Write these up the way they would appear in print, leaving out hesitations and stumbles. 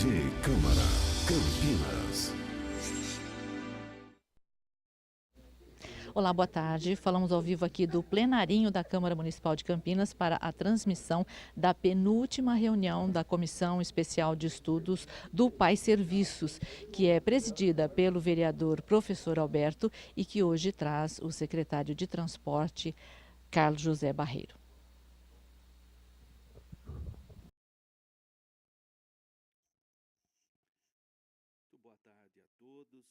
TV Câmara, Campinas. Olá, boa tarde. Falamos ao vivo aqui do plenarinho da Câmara Municipal de Campinas para a transmissão da penúltima reunião da Comissão Especial de Estudos do PAI Serviços, que é presidida pelo vereador professor Alberto e que hoje traz o secretário de Transporte, Carlos José Barreiro. Boa tarde a todos.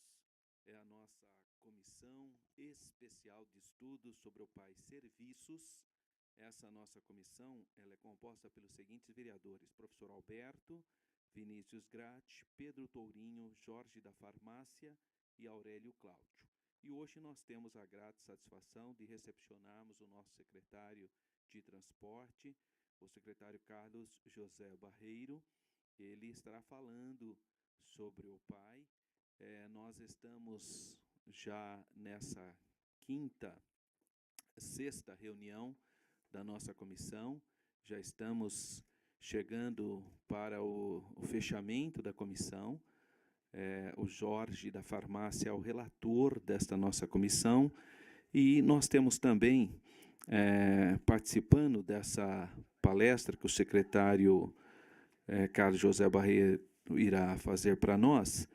É a nossa Comissão Especial de Estudos sobre o PAI Serviços. Essa nossa comissão ela é composta pelos seguintes vereadores: professor Alberto, Vinícius Gratti, Pedro Tourinho, Jorge da Farmácia e Aurélio Cláudio. E hoje nós temos a grata satisfação de recepcionarmos o nosso secretário de Transporte, o secretário Carlos José Barreiro. Ele estará falando sobre o PAI. Nós estamos já nessa sexta reunião da nossa comissão, já estamos chegando para o fechamento da comissão. O Jorge da Farmácia é o relator desta nossa comissão e nós temos também, participando dessa palestra que o secretário Carlos José Barreiro irá fazer para nós,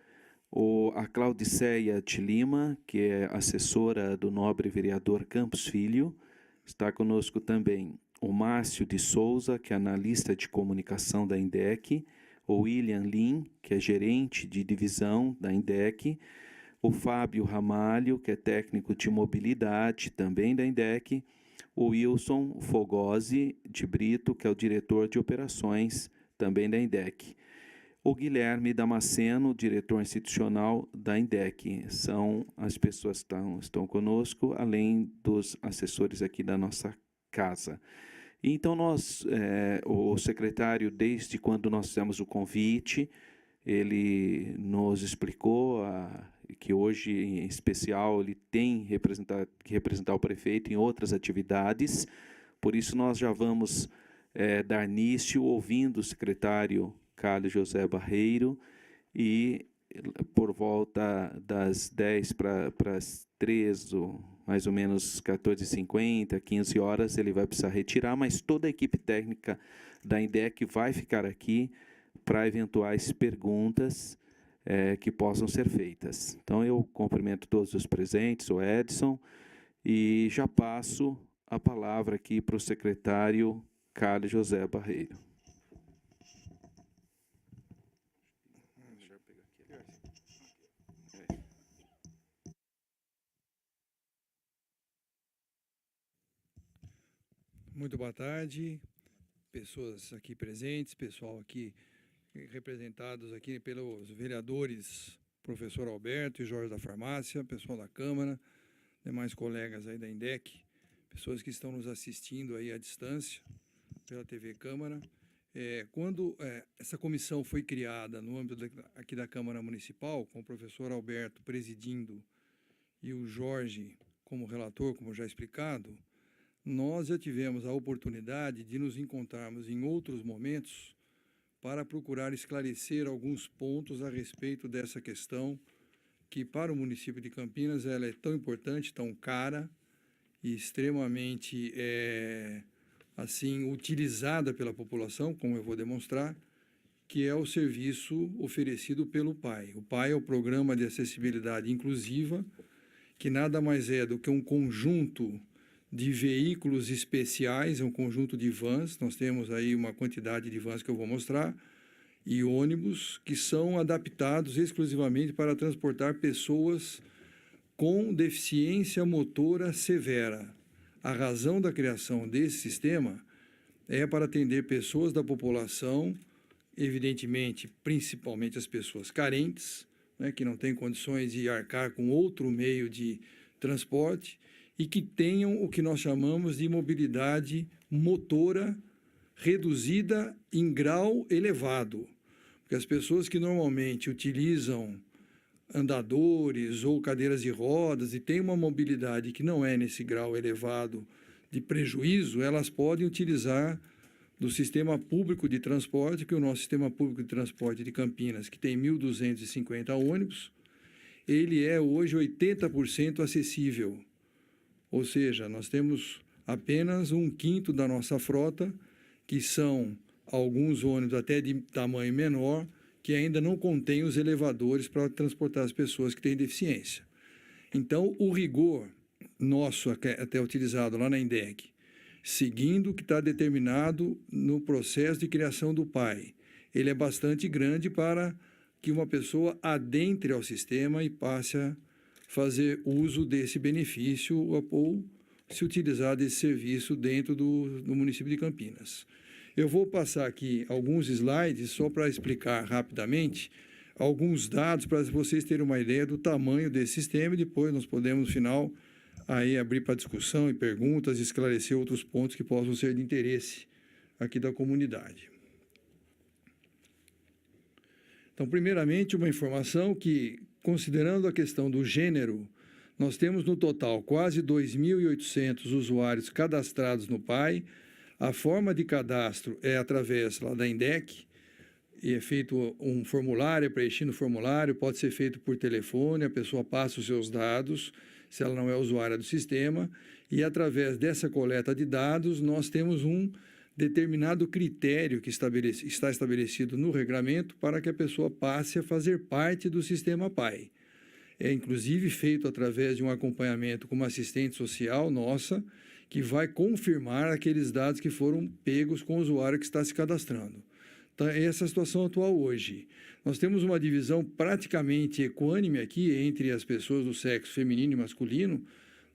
a Claudiceia de Lima, que é assessora do nobre vereador Campos Filho. Está conosco também o Márcio de Souza, que é analista de comunicação da INDEC, o William Lin, que é gerente de divisão da INDEC, o Fábio Ramalho, que é técnico de mobilidade também da INDEC, o Wilson Fogosi de Brito, que é o diretor de operações também da INDEC. O Guilherme Damasceno, diretor institucional da INDEC. São as pessoas que estão conosco, além dos assessores aqui da nossa casa. Então, o secretário, desde quando nós fizemos o convite, ele nos explicou que hoje, em especial, ele tem que representar o prefeito em outras atividades. Por isso, nós já vamos dar início ouvindo o secretário Carlos José Barreiro, e por volta das 10 para as 3, ou mais ou menos 14h50, 15 horas, ele vai precisar retirar, mas toda a equipe técnica da INDEC vai ficar aqui para eventuais perguntas que possam ser feitas. Então, eu cumprimento todos os presentes, o Edson, e já passo a palavra aqui para o secretário Carlos José Barreiro. Muito boa tarde, pessoas aqui presentes, pessoal aqui representados aqui pelos vereadores professor Alberto e Jorge da Farmácia, pessoal da Câmara, demais colegas aí da INDEC, pessoas que estão nos assistindo aí à distância pela TV Câmara. Quando essa comissão foi criada no âmbito aqui da Câmara Municipal, com o professor Alberto presidindo e o Jorge como relator, como já explicado, nós já tivemos a oportunidade de nos encontrarmos em outros momentos para procurar esclarecer alguns pontos a respeito dessa questão que, para o município de Campinas, ela é tão importante, tão cara e extremamente assim, utilizada pela população, como eu vou demonstrar, que é o serviço oferecido pelo PAI. O PAI é o Programa de Acessibilidade Inclusiva, que nada mais é do que um conjunto de veículos especiais, um conjunto de vans. Nós temos aí uma quantidade de vans que eu vou mostrar, e ônibus que são adaptados exclusivamente para transportar pessoas com deficiência motora severa. A razão da criação desse sistema é para atender pessoas da população, evidentemente, principalmente as pessoas carentes, né, que não têm condições de arcar com outro meio de transporte, e que tenham o que nós chamamos de mobilidade motora reduzida em grau elevado. Porque as pessoas que normalmente utilizam andadores ou cadeiras de rodas e têm uma mobilidade que não é nesse grau elevado de prejuízo, elas podem utilizar do sistema público de transporte, que o nosso sistema público de transporte de Campinas, que tem 1.250 ônibus, ele é hoje 80% acessível. Ou seja, nós temos apenas 1/5 da nossa frota, que são alguns ônibus até de tamanho menor, que ainda não contém os elevadores para transportar as pessoas que têm deficiência. Então, o rigor nosso, até utilizado lá na INDEC, seguindo o que está determinado no processo de criação do PAI, ele é bastante grande para que uma pessoa adentre ao sistema e passe a fazer uso desse benefício ou se utilizar desse serviço dentro do município de Campinas. Eu vou passar aqui alguns slides só para explicar rapidamente alguns dados para vocês terem uma ideia do tamanho desse sistema e depois nós podemos, no final, aí abrir para discussão e perguntas e esclarecer outros pontos que possam ser de interesse aqui da comunidade. Então, primeiramente, uma informação que, considerando a questão do gênero, nós temos no total quase 2.800 usuários cadastrados no PAI. A forma de cadastro é através lá da INDEC, e é feito um formulário, é preenchido o formulário, pode ser feito por telefone, a pessoa passa os seus dados, se ela não é usuária do sistema, e através dessa coleta de dados, nós temos um determinado critério que está estabelecido no regramento para que a pessoa passe a fazer parte do sistema PAI. É inclusive feito através de um acompanhamento com uma assistente social nossa, que vai confirmar aqueles dados que foram pegos com o usuário que está se cadastrando. Então, essa é a situação atual hoje. Nós temos uma divisão praticamente equânime aqui entre as pessoas do sexo feminino e masculino.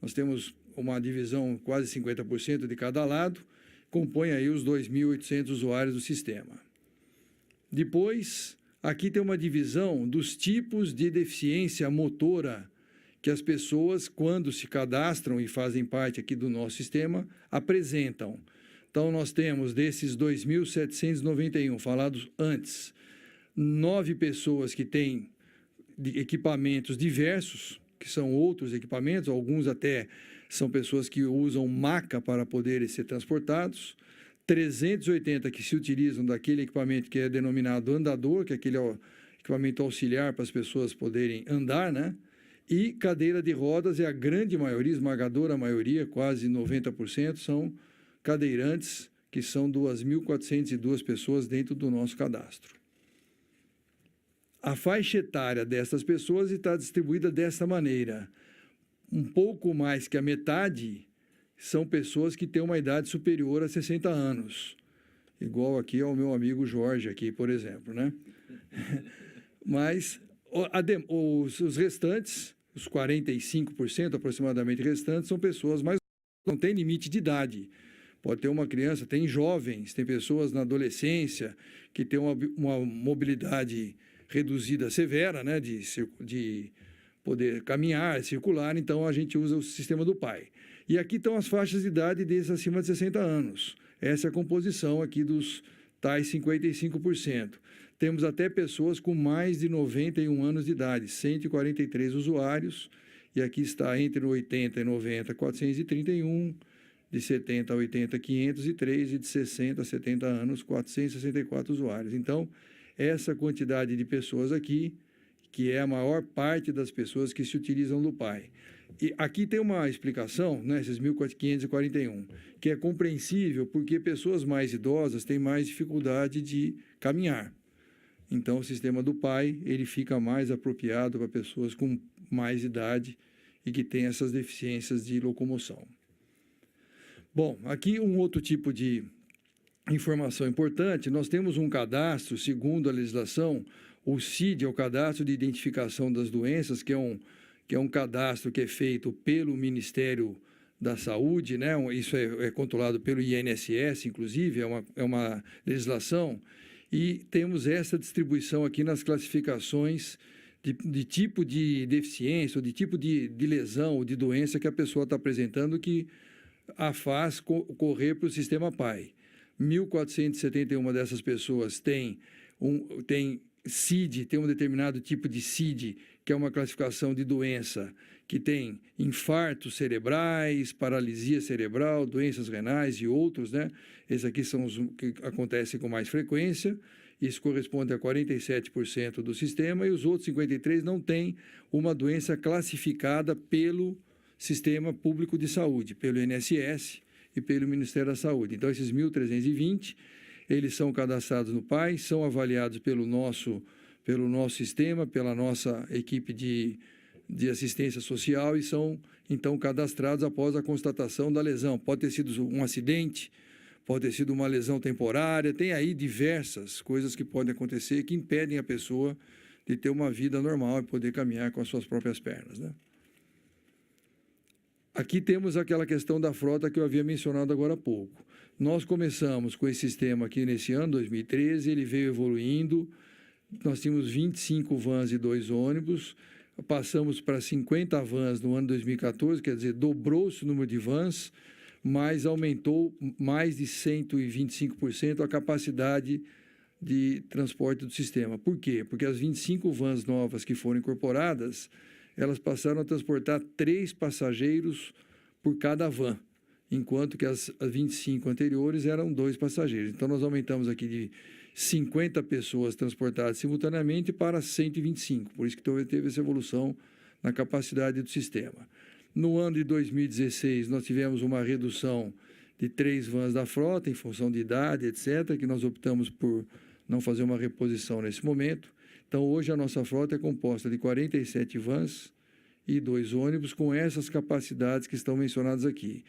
Nós temos uma divisão quase 50% de cada lado, compõe aí os 2.800 usuários do sistema. Depois, aqui tem uma divisão dos tipos de deficiência motora que as pessoas, quando se cadastram e fazem parte aqui do nosso sistema, apresentam. Então, nós temos desses 2.791 falados antes, 9 pessoas que têm equipamentos diversos, que são outros equipamentos, alguns até são pessoas que usam maca para poderem ser transportados, 380 que se utilizam daquele equipamento que é denominado andador, que é aquele equipamento auxiliar para as pessoas poderem andar, né? E cadeira de rodas é a grande maioria, esmagadora maioria, quase 90%, são cadeirantes, que são 2.402 pessoas dentro do nosso cadastro. A faixa etária dessas pessoas está distribuída dessa maneira. Um pouco mais que a metade são pessoas que têm uma idade superior a 60 anos, igual aqui ao meu amigo Jorge, aqui, por exemplo, né? Mas os restantes, os 45% aproximadamente restantes, são pessoas mais... não tem limite de idade. Pode ter uma criança, tem jovens, tem pessoas na adolescência que têm uma mobilidade reduzida severa, né, de poder caminhar, circular, então a gente usa o sistema do PAI. E aqui estão as faixas de idade desses acima de 60 anos. Essa é a composição aqui dos tais 55%. Temos até pessoas com mais de 91 anos de idade, 143 usuários, e aqui está entre 80 e 90, 431, de 70 a 80, 503, e de 60 a 70 anos, 464 usuários. Então, essa quantidade de pessoas aqui, que é a maior parte das pessoas que se utilizam do PAI. E aqui tem uma explicação, né, esses 1.541, que é compreensível porque pessoas mais idosas têm mais dificuldade de caminhar. Então, o sistema do PAI, ele fica mais apropriado para pessoas com mais idade e que têm essas deficiências de locomoção. Bom, aqui um outro tipo de informação importante, nós temos um cadastro, segundo a legislação, o CID é o Cadastro de Identificação das Doenças, que é um cadastro que é feito pelo Ministério da Saúde, né? Isso é controlado pelo INSS, inclusive, é uma legislação, e temos essa distribuição aqui nas classificações de tipo de deficiência, ou de tipo de lesão, ou de doença que a pessoa está apresentando, que a faz correr para o sistema PAI. 1.471 dessas pessoas têm CID, tem um determinado tipo de CID, que é uma classificação de doença que tem infartos cerebrais, paralisia cerebral, doenças renais e outros, né? Esses aqui são os que acontecem com mais frequência. Isso corresponde a 47% do sistema, e os outros 53% não têm uma doença classificada pelo Sistema Público de Saúde, pelo INSS e pelo Ministério da Saúde. Então, esses 1.320, eles são cadastrados no PAI, são avaliados pelo nosso sistema, pela nossa equipe de assistência social, e são, então, cadastrados após a constatação da lesão. Pode ter sido um acidente, pode ter sido uma lesão temporária, tem aí diversas coisas que podem acontecer que impedem a pessoa de ter uma vida normal e poder caminhar com as suas próprias pernas, né? Aqui temos aquela questão da frota que eu havia mencionado agora há pouco. Nós começamos com esse sistema aqui nesse ano, 2013, ele veio evoluindo, nós tínhamos 25 vans e 2 ônibus, passamos para 50 vans no ano 2014, quer dizer, dobrou-se o número de vans, mas aumentou mais de 125% a capacidade de transporte do sistema. Por quê? Porque as 25 vans novas que foram incorporadas, elas passaram a transportar 3 passageiros por cada van, enquanto que as 25 anteriores eram 2 passageiros. Então, nós aumentamos aqui de 50 pessoas transportadas simultaneamente para 125, por isso que teve essa evolução na capacidade do sistema. No ano de 2016, nós tivemos uma redução de 3 vans da frota, em função de idade, etc., que nós optamos por não fazer uma reposição nesse momento. Então, hoje a nossa frota é composta de 47 vans e 2 ônibus com essas capacidades que estão mencionadas aqui.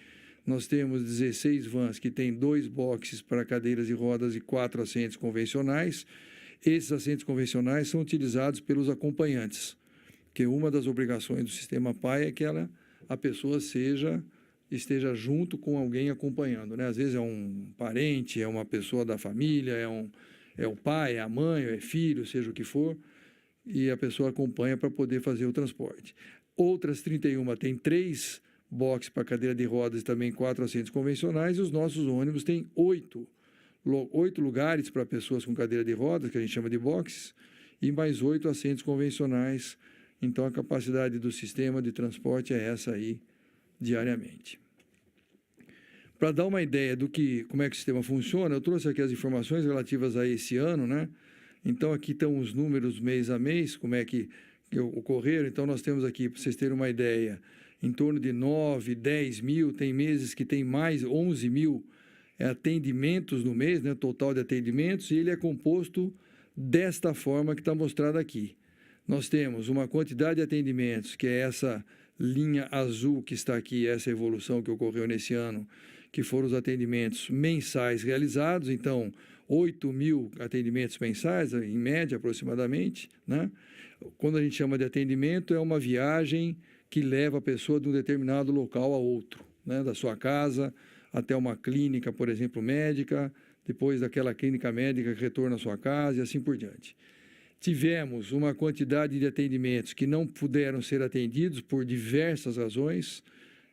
Nós temos 16 vans que têm 2 boxes para cadeiras de rodas e 4 assentos convencionais. Esses assentos convencionais são utilizados pelos acompanhantes, porque uma das obrigações do sistema PAI é que a pessoa esteja junto com alguém acompanhando, né? Às vezes é um parente, é uma pessoa da família, é o pai, é a mãe, é filho, seja o que for, e a pessoa acompanha para poder fazer o transporte. Outras 31 têm 3 boxes para cadeira de rodas e também 4 assentos convencionais, e os nossos ônibus têm 8 lugares para pessoas com cadeira de rodas, que a gente chama de boxes, e mais 8 assentos convencionais. Então, a capacidade do sistema de transporte é essa aí, diariamente. Para dar uma ideia como é que o sistema funciona, eu trouxe aqui as informações relativas a esse ano, né? Então, aqui estão os números mês a mês, como é que ocorreram. Então, nós temos aqui, para vocês terem uma ideia, em torno de 9, 10 mil, tem meses que tem mais 11 mil atendimentos no mês, né? Total de atendimentos, e ele é composto desta forma que está mostrado aqui. Nós temos uma quantidade de atendimentos, que é essa linha azul que está aqui, essa evolução que ocorreu nesse ano, que foram os atendimentos mensais realizados, então 8 mil atendimentos mensais, em média aproximadamente, né? Quando a gente chama de atendimento, é uma viagem que leva a pessoa de um determinado local a outro, né? Da sua casa até uma clínica, por exemplo, médica, depois daquela clínica médica que retorna à sua casa e assim por diante. Tivemos uma quantidade de atendimentos que não puderam ser atendidos por diversas razões.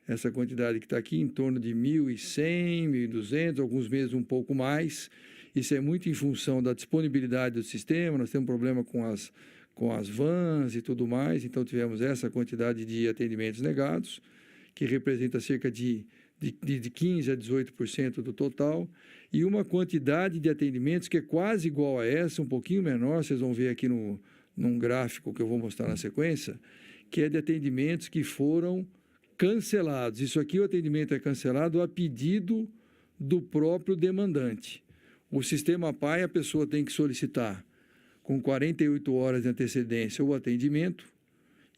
Essa quantidade que está aqui, em torno de 1.100, 1.200, alguns meses um pouco mais. Isso é muito em função da disponibilidade do sistema. Nós temos problema com as vans e tudo mais. Então, tivemos essa quantidade de atendimentos negados, que representa cerca de 15% a 18% do total, e uma quantidade de atendimentos que é quase igual a essa, um pouquinho menor, vocês vão ver aqui num gráfico que eu vou mostrar na sequência, que é de atendimentos que foram cancelados. Isso aqui, o atendimento é cancelado a pedido do próprio demandante. O sistema PAI, a pessoa tem que solicitar com 48 horas de antecedência o atendimento,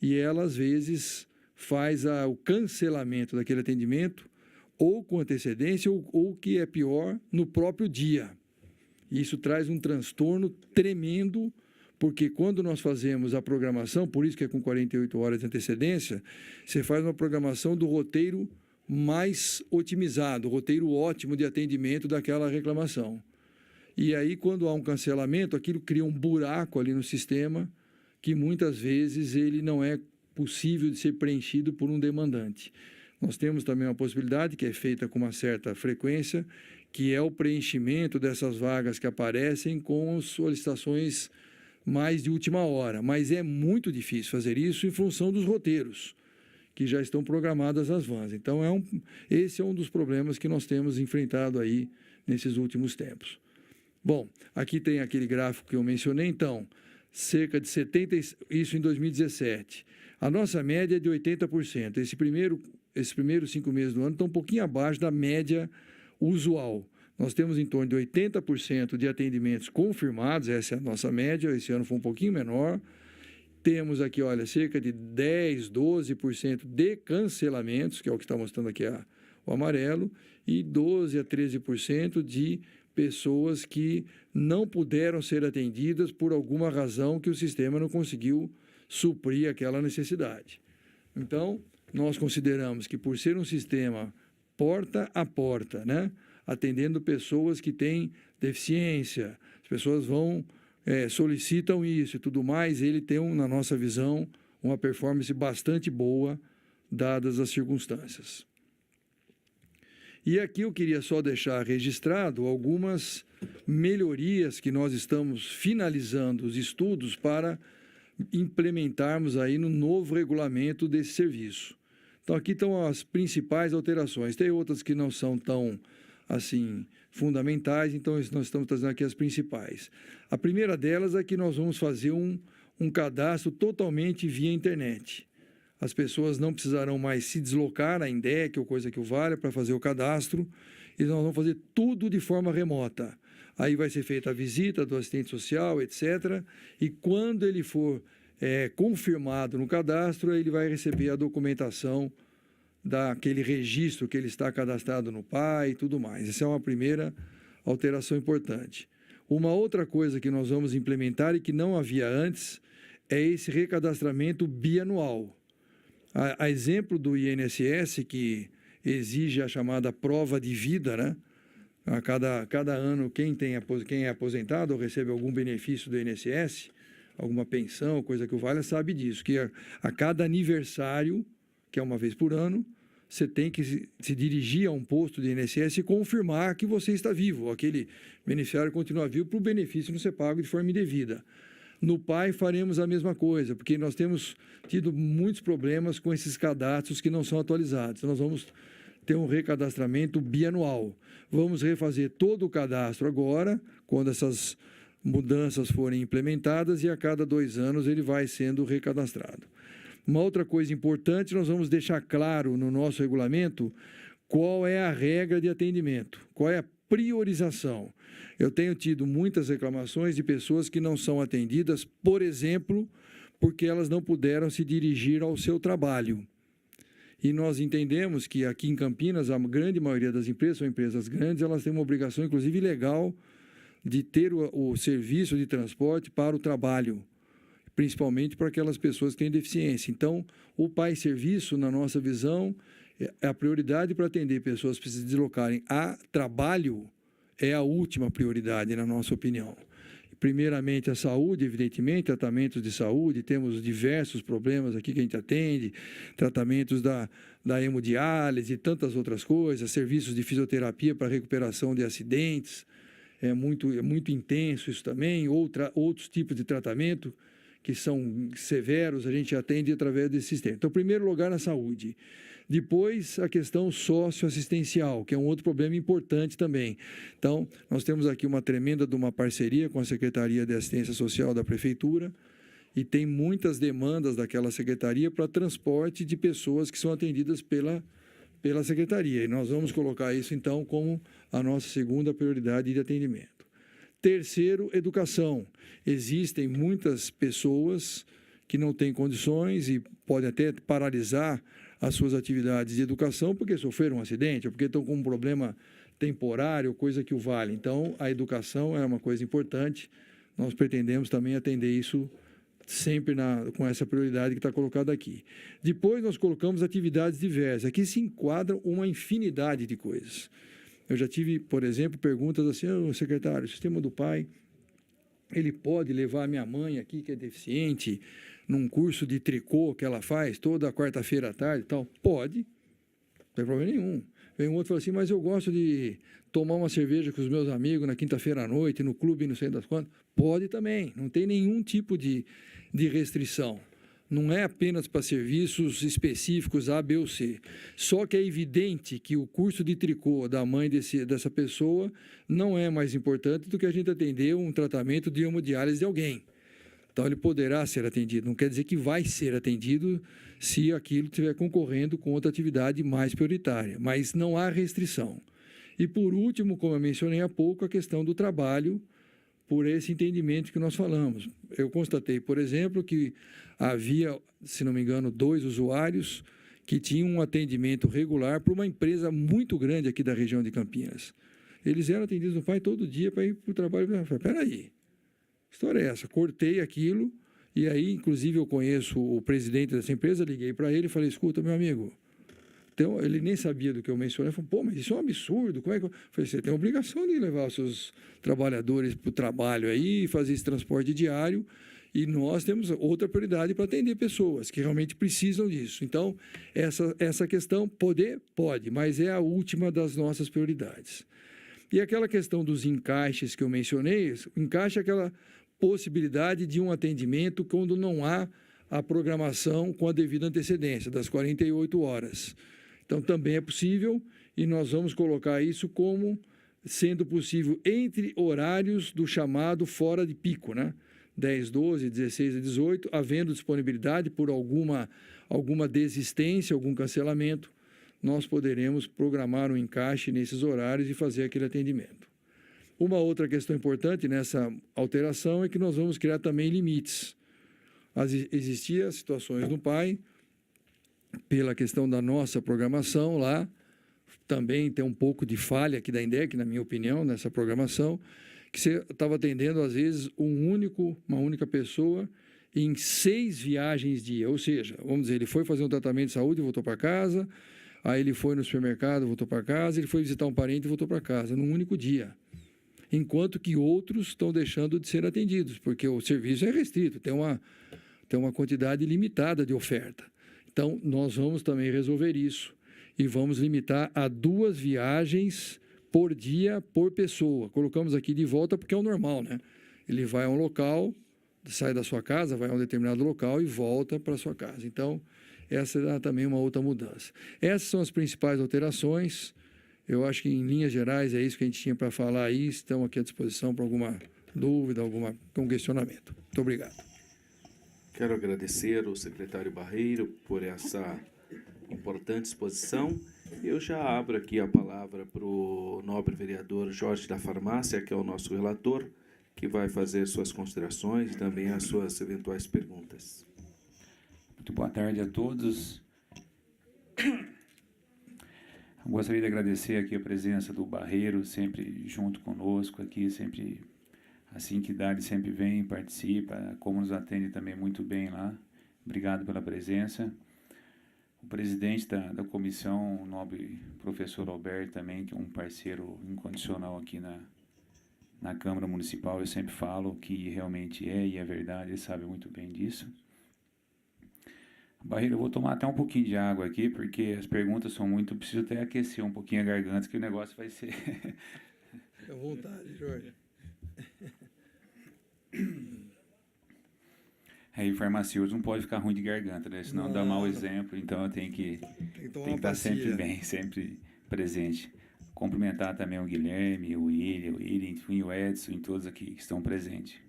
e ela, às vezes, faz o cancelamento daquele atendimento ou com antecedência, ou o que é pior, no próprio dia. Isso traz um transtorno tremendo, porque quando nós fazemos a programação, por isso que é com 48 horas de antecedência, você faz uma programação do roteiro mais otimizado, o roteiro ótimo de atendimento daquela reclamação. E aí, quando há um cancelamento, aquilo cria um buraco ali no sistema, que muitas vezes ele não é possível de ser preenchido por um demandante. Nós temos também uma possibilidade, que é feita com uma certa frequência, que é o preenchimento dessas vagas que aparecem com solicitações mais de última hora. Mas é muito difícil fazer isso em função dos roteiros, que já estão programadas as vans. Então, esse é um dos problemas que nós temos enfrentado aí nesses últimos tempos. Bom, aqui tem aquele gráfico que eu mencionei, então, cerca de 70%, isso em 2017. A nossa média é de 80%. Esses primeiros 5 meses do ano estão um pouquinho abaixo da média usual. Nós temos em torno de 80% de atendimentos confirmados, essa é a nossa média, esse ano foi um pouquinho menor. Temos aqui, olha, cerca de 10%, 12% de cancelamentos, que é o que está mostrando aqui o amarelo, e 12% a 13% de pessoas que não puderam ser atendidas por alguma razão que o sistema não conseguiu suprir aquela necessidade. Então, nós consideramos que por ser um sistema porta a porta, né, atendendo pessoas que têm deficiência, as pessoas solicitam isso e tudo mais, ele tem, na nossa visão, uma performance bastante boa, dadas as circunstâncias. E aqui eu queria só deixar registrado algumas melhorias que nós estamos finalizando os estudos para implementarmos aí no novo regulamento desse serviço. Então, aqui estão as principais alterações. Tem outras que não são tão, assim, fundamentais, então nós estamos trazendo aqui as principais. A primeira delas é que nós vamos fazer um cadastro totalmente via internet. As pessoas não precisarão mais se deslocar à INDEC ou coisa que o valha para fazer o cadastro, e nós vamos fazer tudo de forma remota. Aí vai ser feita a visita do assistente social, etc. E quando ele for confirmado no cadastro, ele vai receber a documentação daquele registro que ele está cadastrado no PAI e tudo mais. Essa é uma primeira alteração importante. Uma outra coisa que nós vamos implementar e que não havia antes é esse recadastramento bianual. A exemplo do INSS, que exige a chamada prova de vida, né? A cada ano, quem é aposentado ou recebe algum benefício do INSS, alguma pensão, coisa que o valha, sabe disso, que a cada aniversário, que é uma vez por ano, você tem que se dirigir a um posto de INSS e confirmar que você está vivo, aquele beneficiário continua vivo para o benefício não ser pago de forma indevida. No PAI faremos a mesma coisa, porque nós temos tido muitos problemas com esses cadastros que não são atualizados. Nós vamos ter um recadastramento bianual. Vamos refazer todo o cadastro agora, quando essas mudanças forem implementadas, e a cada 2 anos ele vai sendo recadastrado. Uma outra coisa importante, nós vamos deixar claro no nosso regulamento qual é a regra de atendimento, qual é a priorização. Eu tenho tido muitas reclamações de pessoas que não são atendidas, por exemplo, porque elas não puderam se dirigir ao seu trabalho. E nós entendemos que aqui em Campinas, a grande maioria das empresas são empresas grandes, elas têm uma obrigação, inclusive legal, de ter o serviço de transporte para o trabalho, principalmente para aquelas pessoas que têm deficiência. Então, o PAI Serviço, na nossa visão, é a prioridade para atender pessoas que se deslocarem a trabalho, é a última prioridade, na nossa opinião. Primeiramente, a saúde, evidentemente, tratamentos de saúde, temos diversos problemas aqui que a gente atende, tratamentos da hemodiálise e tantas outras coisas, serviços de fisioterapia para recuperação de acidentes, é muito intenso isso também, outros tipos de tratamento que são severos, a gente atende através desse sistema. Então, em primeiro lugar, a saúde. Depois, a questão socioassistencial, que é um outro problema importante também. Então, nós temos aqui uma tremenda de uma parceria com a Secretaria de Assistência Social da Prefeitura, e tem muitas demandas daquela secretaria para transporte de pessoas que são atendidas pela secretaria. E nós vamos colocar isso, então, como a nossa segunda prioridade de atendimento. Terceiro, educação. Existem muitas pessoas que não têm condições e podem até paralisar as suas atividades de educação porque sofreram um acidente ou porque estão com um problema temporário, coisa que o vale. Então, a educação é uma coisa importante. Nós pretendemos também atender isso sempre com essa prioridade que está colocada aqui. Depois, nós colocamos atividades diversas. Aqui se enquadram uma infinidade de coisas. Eu já tive, por exemplo, perguntas assim, secretário, o sistema do PAI, ele pode levar a minha mãe aqui, que é deficiente, num curso de tricô que ela faz toda quarta-feira à tarde e tal? Pode, não tem problema nenhum. Vem um outro e fala assim, mas eu gosto de tomar uma cerveja com os meus amigos na quinta-feira à noite, no clube, não sei das quantas. Pode também, não tem nenhum tipo de restrição. Não é apenas para serviços específicos A, B ou C. Só que é evidente que o curso de tricô da mãe dessa pessoa não é mais importante do que a gente atender um tratamento de hemodiálise de alguém. Então, ele poderá ser atendido. Não quer dizer que vai ser atendido se aquilo estiver concorrendo com outra atividade mais prioritária, mas não há restrição. E, por último, como eu mencionei há pouco, a questão do trabalho, por esse entendimento que nós falamos. Eu constatei, por exemplo, que havia, se não me engano, 2 usuários que tinham um atendimento regular para uma empresa muito grande aqui da região de Campinas. Eles eram atendidos no pai todo dia para ir para o trabalho. Eu falei, peraí, que história é essa? Cortei aquilo e aí, inclusive, eu conheço o presidente dessa empresa, liguei para ele e falei, escuta, meu amigo, então, ele nem sabia do que eu mencionei. Ele falou, pô, mas isso é um absurdo. Como é que eu falei, você tem a obrigação de levar os seus trabalhadores para o trabalho aí, fazer esse transporte diário, e nós temos outra prioridade para atender pessoas que realmente precisam disso. Então, essa questão, pode, mas é a última das nossas prioridades. E aquela questão dos encaixes que eu mencionei, encaixe é aquela possibilidade de um atendimento quando não há a programação com a devida antecedência, das 48 horas. Então, também é possível e nós vamos colocar isso como sendo possível entre horários do chamado fora de pico, né? 10, 12, 16 a 18, havendo disponibilidade por alguma desistência, algum cancelamento, nós poderemos programar um encaixe nesses horários e fazer aquele atendimento. Uma outra questão importante nessa alteração é que nós vamos criar também limites. Existiam situações no PAI, pela questão da nossa programação lá, também tem um pouco de falha aqui da INDEC, na minha opinião, nessa programação, que você estava atendendo, às vezes, uma única pessoa em 6 viagens dia. Ou seja, vamos dizer, ele foi fazer um tratamento de saúde e voltou para casa, aí ele foi no supermercado, voltou para casa, ele foi visitar um parente e voltou para casa, num único dia. Enquanto que outros estão deixando de ser atendidos, porque o serviço é restrito, tem uma quantidade limitada de oferta. Então, nós vamos também resolver isso e vamos limitar a 2 viagens por dia, por pessoa. Colocamos aqui de volta porque é o normal, né? Ele vai a um local, sai da sua casa, vai a um determinado local e volta para a sua casa. Então, essa é também uma outra mudança. Essas são as principais alterações. Eu acho que, em linhas gerais, é isso que a gente tinha para falar aí. Estamos aqui à disposição para alguma dúvida, algum questionamento. Muito obrigado. Quero agradecer ao secretário Barreiro por essa importante exposição. Eu já abro aqui a palavra para o nobre vereador Jorge da Farmácia, que é o nosso relator, que vai fazer suas considerações e também as suas eventuais perguntas. Muito boa tarde a todos. Gostaria de agradecer aqui a presença do Barreiro, sempre junto conosco aqui, sempre assim que dá, ele sempre vem, participa, como nos atende também muito bem lá. Obrigado pela presença. O presidente da comissão, o nobre professor Alberto também, que é um parceiro incondicional aqui na Câmara Municipal, eu sempre falo que realmente é e é verdade, ele sabe muito bem disso. Barreiro, eu vou tomar até um pouquinho de água aqui, porque as perguntas são muito... Preciso até aquecer um pouquinho a garganta, que o negócio vai ser... Fique à vontade, Jorge. Aí, farmacêutico não pode ficar ruim de garganta, né? Senão não dá mau exemplo, então eu tenho que estar sempre bem, sempre presente. Cumprimentar também o Guilherme, o William, enfim, o Edson, e todos aqui que estão presentes.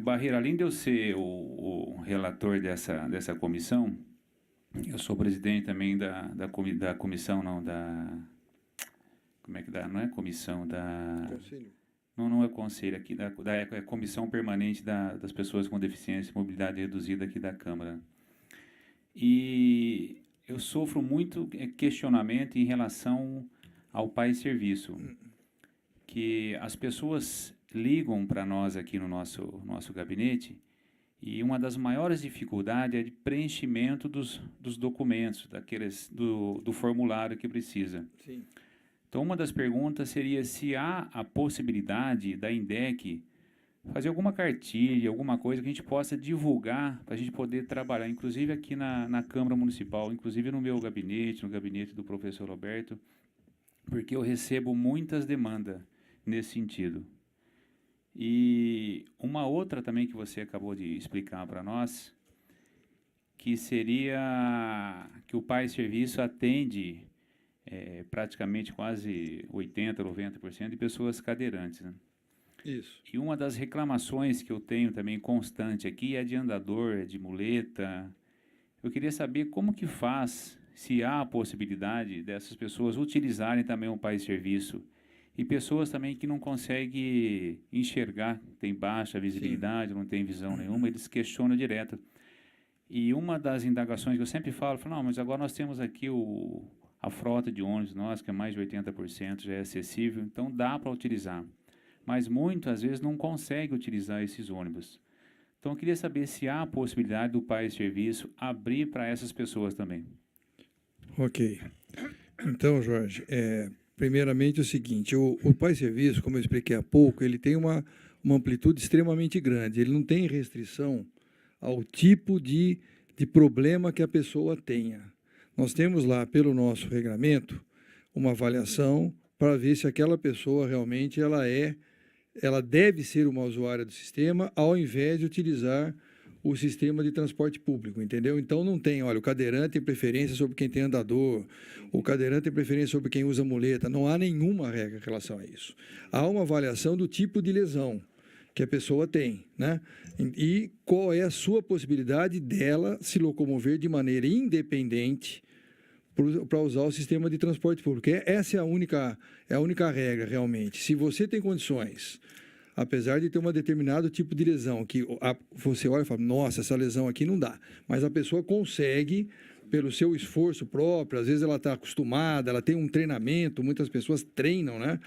Barreiro, além de eu ser o relator dessa comissão, eu sou presidente também da comissão, não, como é que dá? Não é comissão da... Conselho. Não é conselho aqui, é comissão permanente das pessoas com deficiência e mobilidade reduzida aqui da Câmara. E eu sofro muito questionamento em relação ao PAI Serviço, que as pessoas ligam para nós aqui no nosso gabinete e uma das maiores dificuldades é de preenchimento dos documentos, do formulário que precisa. Sim. Então, uma das perguntas seria se há a possibilidade da INDEC fazer alguma cartilha, alguma coisa que a gente possa divulgar para a gente poder trabalhar, inclusive aqui na Câmara Municipal, inclusive no meu gabinete, no gabinete do professor Roberto, porque eu recebo muitas demandas nesse sentido. E uma outra também que você acabou de explicar para nós, que seria que o Pai Serviço atende praticamente quase 80%, 90% de pessoas cadeirantes, né? Isso. E uma das reclamações que eu tenho também constante aqui é de andador, é de muleta. Eu queria saber como que faz, se há a possibilidade dessas pessoas utilizarem também o Pai Serviço. E pessoas também que não conseguem enxergar, tem baixa visibilidade, não tem visão nenhuma, eles questionam direto. E uma das indagações que eu sempre falo, não, mas agora nós temos aqui a frota de ônibus nossa, que é mais de 80%, já é acessível, então dá para utilizar. Mas muitas vezes não consegue utilizar esses ônibus. Então eu queria saber se há a possibilidade do Pai Serviço abrir para essas pessoas também. Ok. Então, Jorge, primeiramente é o seguinte, o Pai Serviço, como eu expliquei há pouco, ele tem uma amplitude extremamente grande, ele não tem restrição ao tipo de problema que a pessoa tenha. Nós temos lá, pelo nosso regulamento, uma avaliação para ver se aquela pessoa realmente ela deve ser uma usuária do sistema, ao invés de utilizar o sistema de transporte público, entendeu? Então não tem, olha, o cadeirante tem preferência sobre quem tem andador, o cadeirante tem preferência sobre quem usa muleta, não há nenhuma regra em relação a isso. Há uma avaliação do tipo de lesão que a pessoa tem, né? E qual é a sua possibilidade dela se locomover de maneira independente para usar o sistema de transporte público. Essa é a única regra, realmente. Se você tem condições, apesar de ter um determinado tipo de lesão, que você olha e fala, nossa, essa lesão aqui não dá, mas a pessoa consegue, pelo seu esforço próprio, às vezes ela está acostumada, ela tem um treinamento, muitas pessoas treinam, né?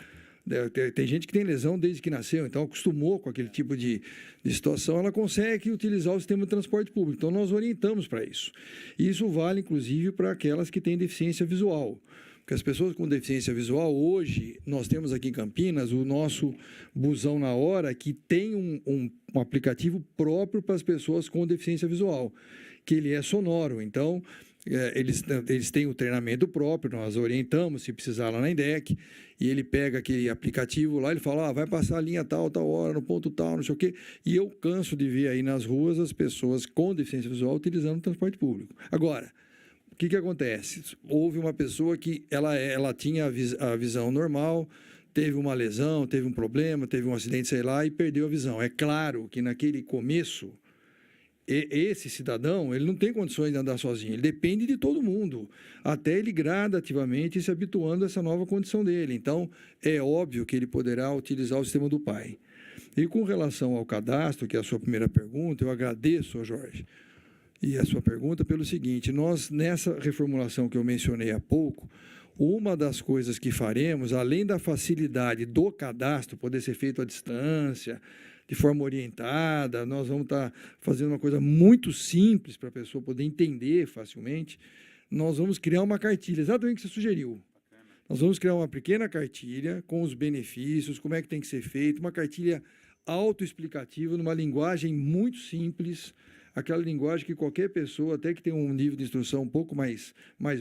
Tem gente que tem lesão desde que nasceu, então acostumou com aquele tipo de situação, ela consegue utilizar o sistema de transporte público. Então, nós orientamos para isso. E isso vale, inclusive, para aquelas que têm deficiência visual. Porque as pessoas com deficiência visual, hoje, nós temos aqui em Campinas o nosso Busão na Hora, que tem um aplicativo próprio para as pessoas com deficiência visual, que ele é sonoro. Então, eles têm o treinamento próprio, nós orientamos, se precisar, lá na INDEC, e ele pega aquele aplicativo lá, ele fala, vai passar a linha tal hora, no ponto tal, não sei o quê, e eu canso de ver aí nas ruas as pessoas com deficiência visual utilizando o transporte público. Agora, o que acontece? Houve uma pessoa que ela tinha a visão normal, teve uma lesão, teve um problema, teve um acidente, sei lá, e perdeu a visão. É claro que naquele começo, esse cidadão, ele não tem condições de andar sozinho, ele depende de todo mundo, até ele gradativamente se habituando a essa nova condição dele. Então, é óbvio que ele poderá utilizar o sistema do Pai. E com relação ao cadastro, que é a sua primeira pergunta, eu agradeço, Jorge, e a sua pergunta pelo seguinte, nós, nessa reformulação que eu mencionei há pouco, uma das coisas que faremos, além da facilidade do cadastro poder ser feito à distância, de forma orientada, nós vamos estar fazendo uma coisa muito simples para a pessoa poder entender facilmente. Nós vamos criar uma cartilha, exatamente o que você sugeriu. Nós vamos criar uma pequena cartilha com os benefícios, como é que tem que ser feito, uma cartilha autoexplicativa, numa linguagem muito simples, aquela linguagem que qualquer pessoa, até que tem um nível de instrução um pouco mais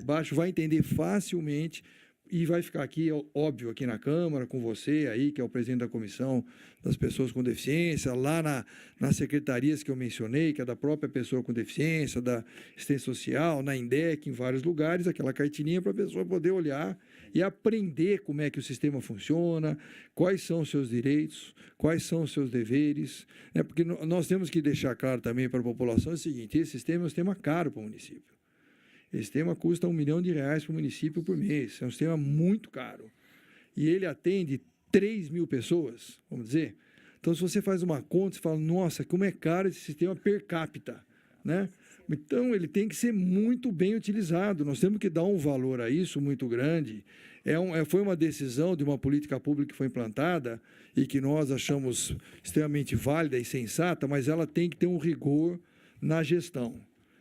baixo, vai entender facilmente. E vai ficar aqui, óbvio, aqui na Câmara, com você aí, que é o presidente da Comissão das Pessoas com Deficiência, lá nas secretarias que eu mencionei, que é da própria pessoa com deficiência, da assistência social, na INDEC, em vários lugares, aquela cartilinha para a pessoa poder olhar e aprender como é que o sistema funciona, quais são os seus direitos, quais são os seus deveres, né? Porque nós temos que deixar claro também para a população o seguinte, esse sistema é um sistema caro para o município. Esse sistema custa R$1 milhão para o município por mês. É um sistema muito caro. E ele atende 3 mil pessoas, vamos dizer. Então, se você faz uma conta, você fala, nossa, como é caro esse sistema per capita, né? Então, ele tem que ser muito bem utilizado. Nós temos que dar um valor a isso muito grande. Foi uma decisão de uma política pública que foi implantada e que nós achamos extremamente válida e sensata, mas ela tem que ter um rigor na gestão.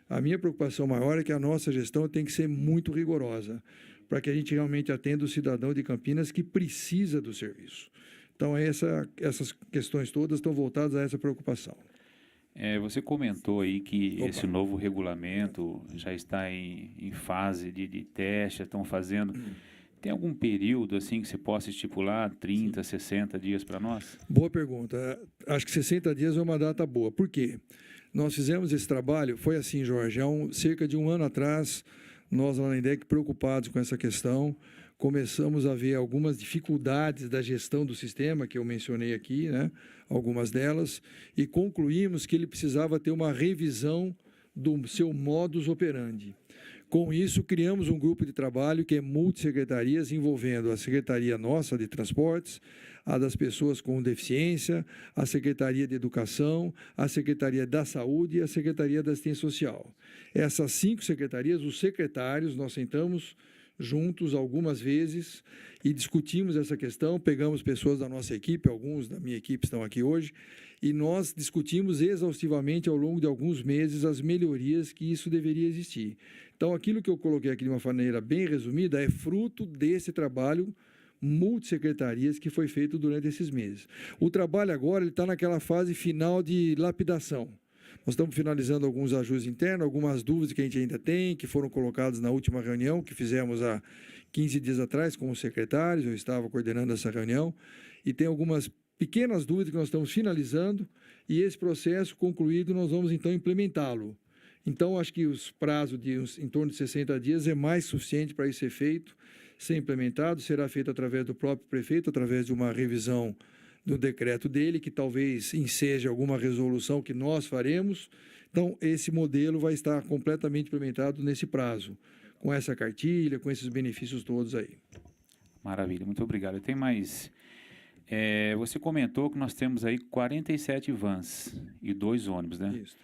A minha preocupação maior é que a nossa gestão tem que ser muito rigorosa, para que a gente realmente atenda o cidadão de Campinas que precisa do serviço. Então, essas questões todas estão voltadas a essa preocupação. Você comentou aí que esse novo regulamento já está em fase de teste, estão fazendo. Tem algum período assim que você possa estipular, 30, 60 dias para nós? Boa pergunta. Acho que 60 dias é uma data boa. Por quê? Nós fizemos esse trabalho, foi assim, Jorge, cerca de um ano atrás, nós lá na INDEC, preocupados com essa questão, começamos a ver algumas dificuldades da gestão do sistema, que eu mencionei aqui, né? Algumas delas, e concluímos que ele precisava ter uma revisão do seu modus operandi. Com isso, criamos um grupo de trabalho que é multissecretarias, envolvendo a Secretaria nossa de Transportes, a das pessoas com deficiência, a Secretaria de Educação, a Secretaria da Saúde e a Secretaria da Assistência Social. Essas 5 secretarias, os secretários, nós sentamos juntos algumas vezes e discutimos essa questão, pegamos pessoas da nossa equipe, alguns da minha equipe estão aqui hoje, e nós discutimos exaustivamente ao longo de alguns meses as melhorias que isso deveria existir. Então, aquilo que eu coloquei aqui de uma maneira bem resumida é fruto desse trabalho multissecretarias que foi feito durante esses meses. O trabalho agora está naquela fase final de lapidação. Nós estamos finalizando alguns ajustes internos, algumas dúvidas que a gente ainda tem, que foram colocadas na última reunião que fizemos há 15 dias atrás com os secretários, eu estava coordenando essa reunião, e tem algumas pequenas dúvidas que nós estamos finalizando, e esse processo concluído nós vamos então implementá-lo. Então, acho que os prazos de em torno de 60 dias é mais suficiente para isso ser feito, ser implementado, será feito através do próprio prefeito, através de uma revisão do decreto dele, que talvez enseje alguma resolução que nós faremos. Então, esse modelo vai estar completamente implementado nesse prazo, com essa cartilha, com esses benefícios todos aí. Maravilha, muito obrigado. Tem mais... você comentou que nós temos aí 47 vans e 2 ônibus, né? Isso.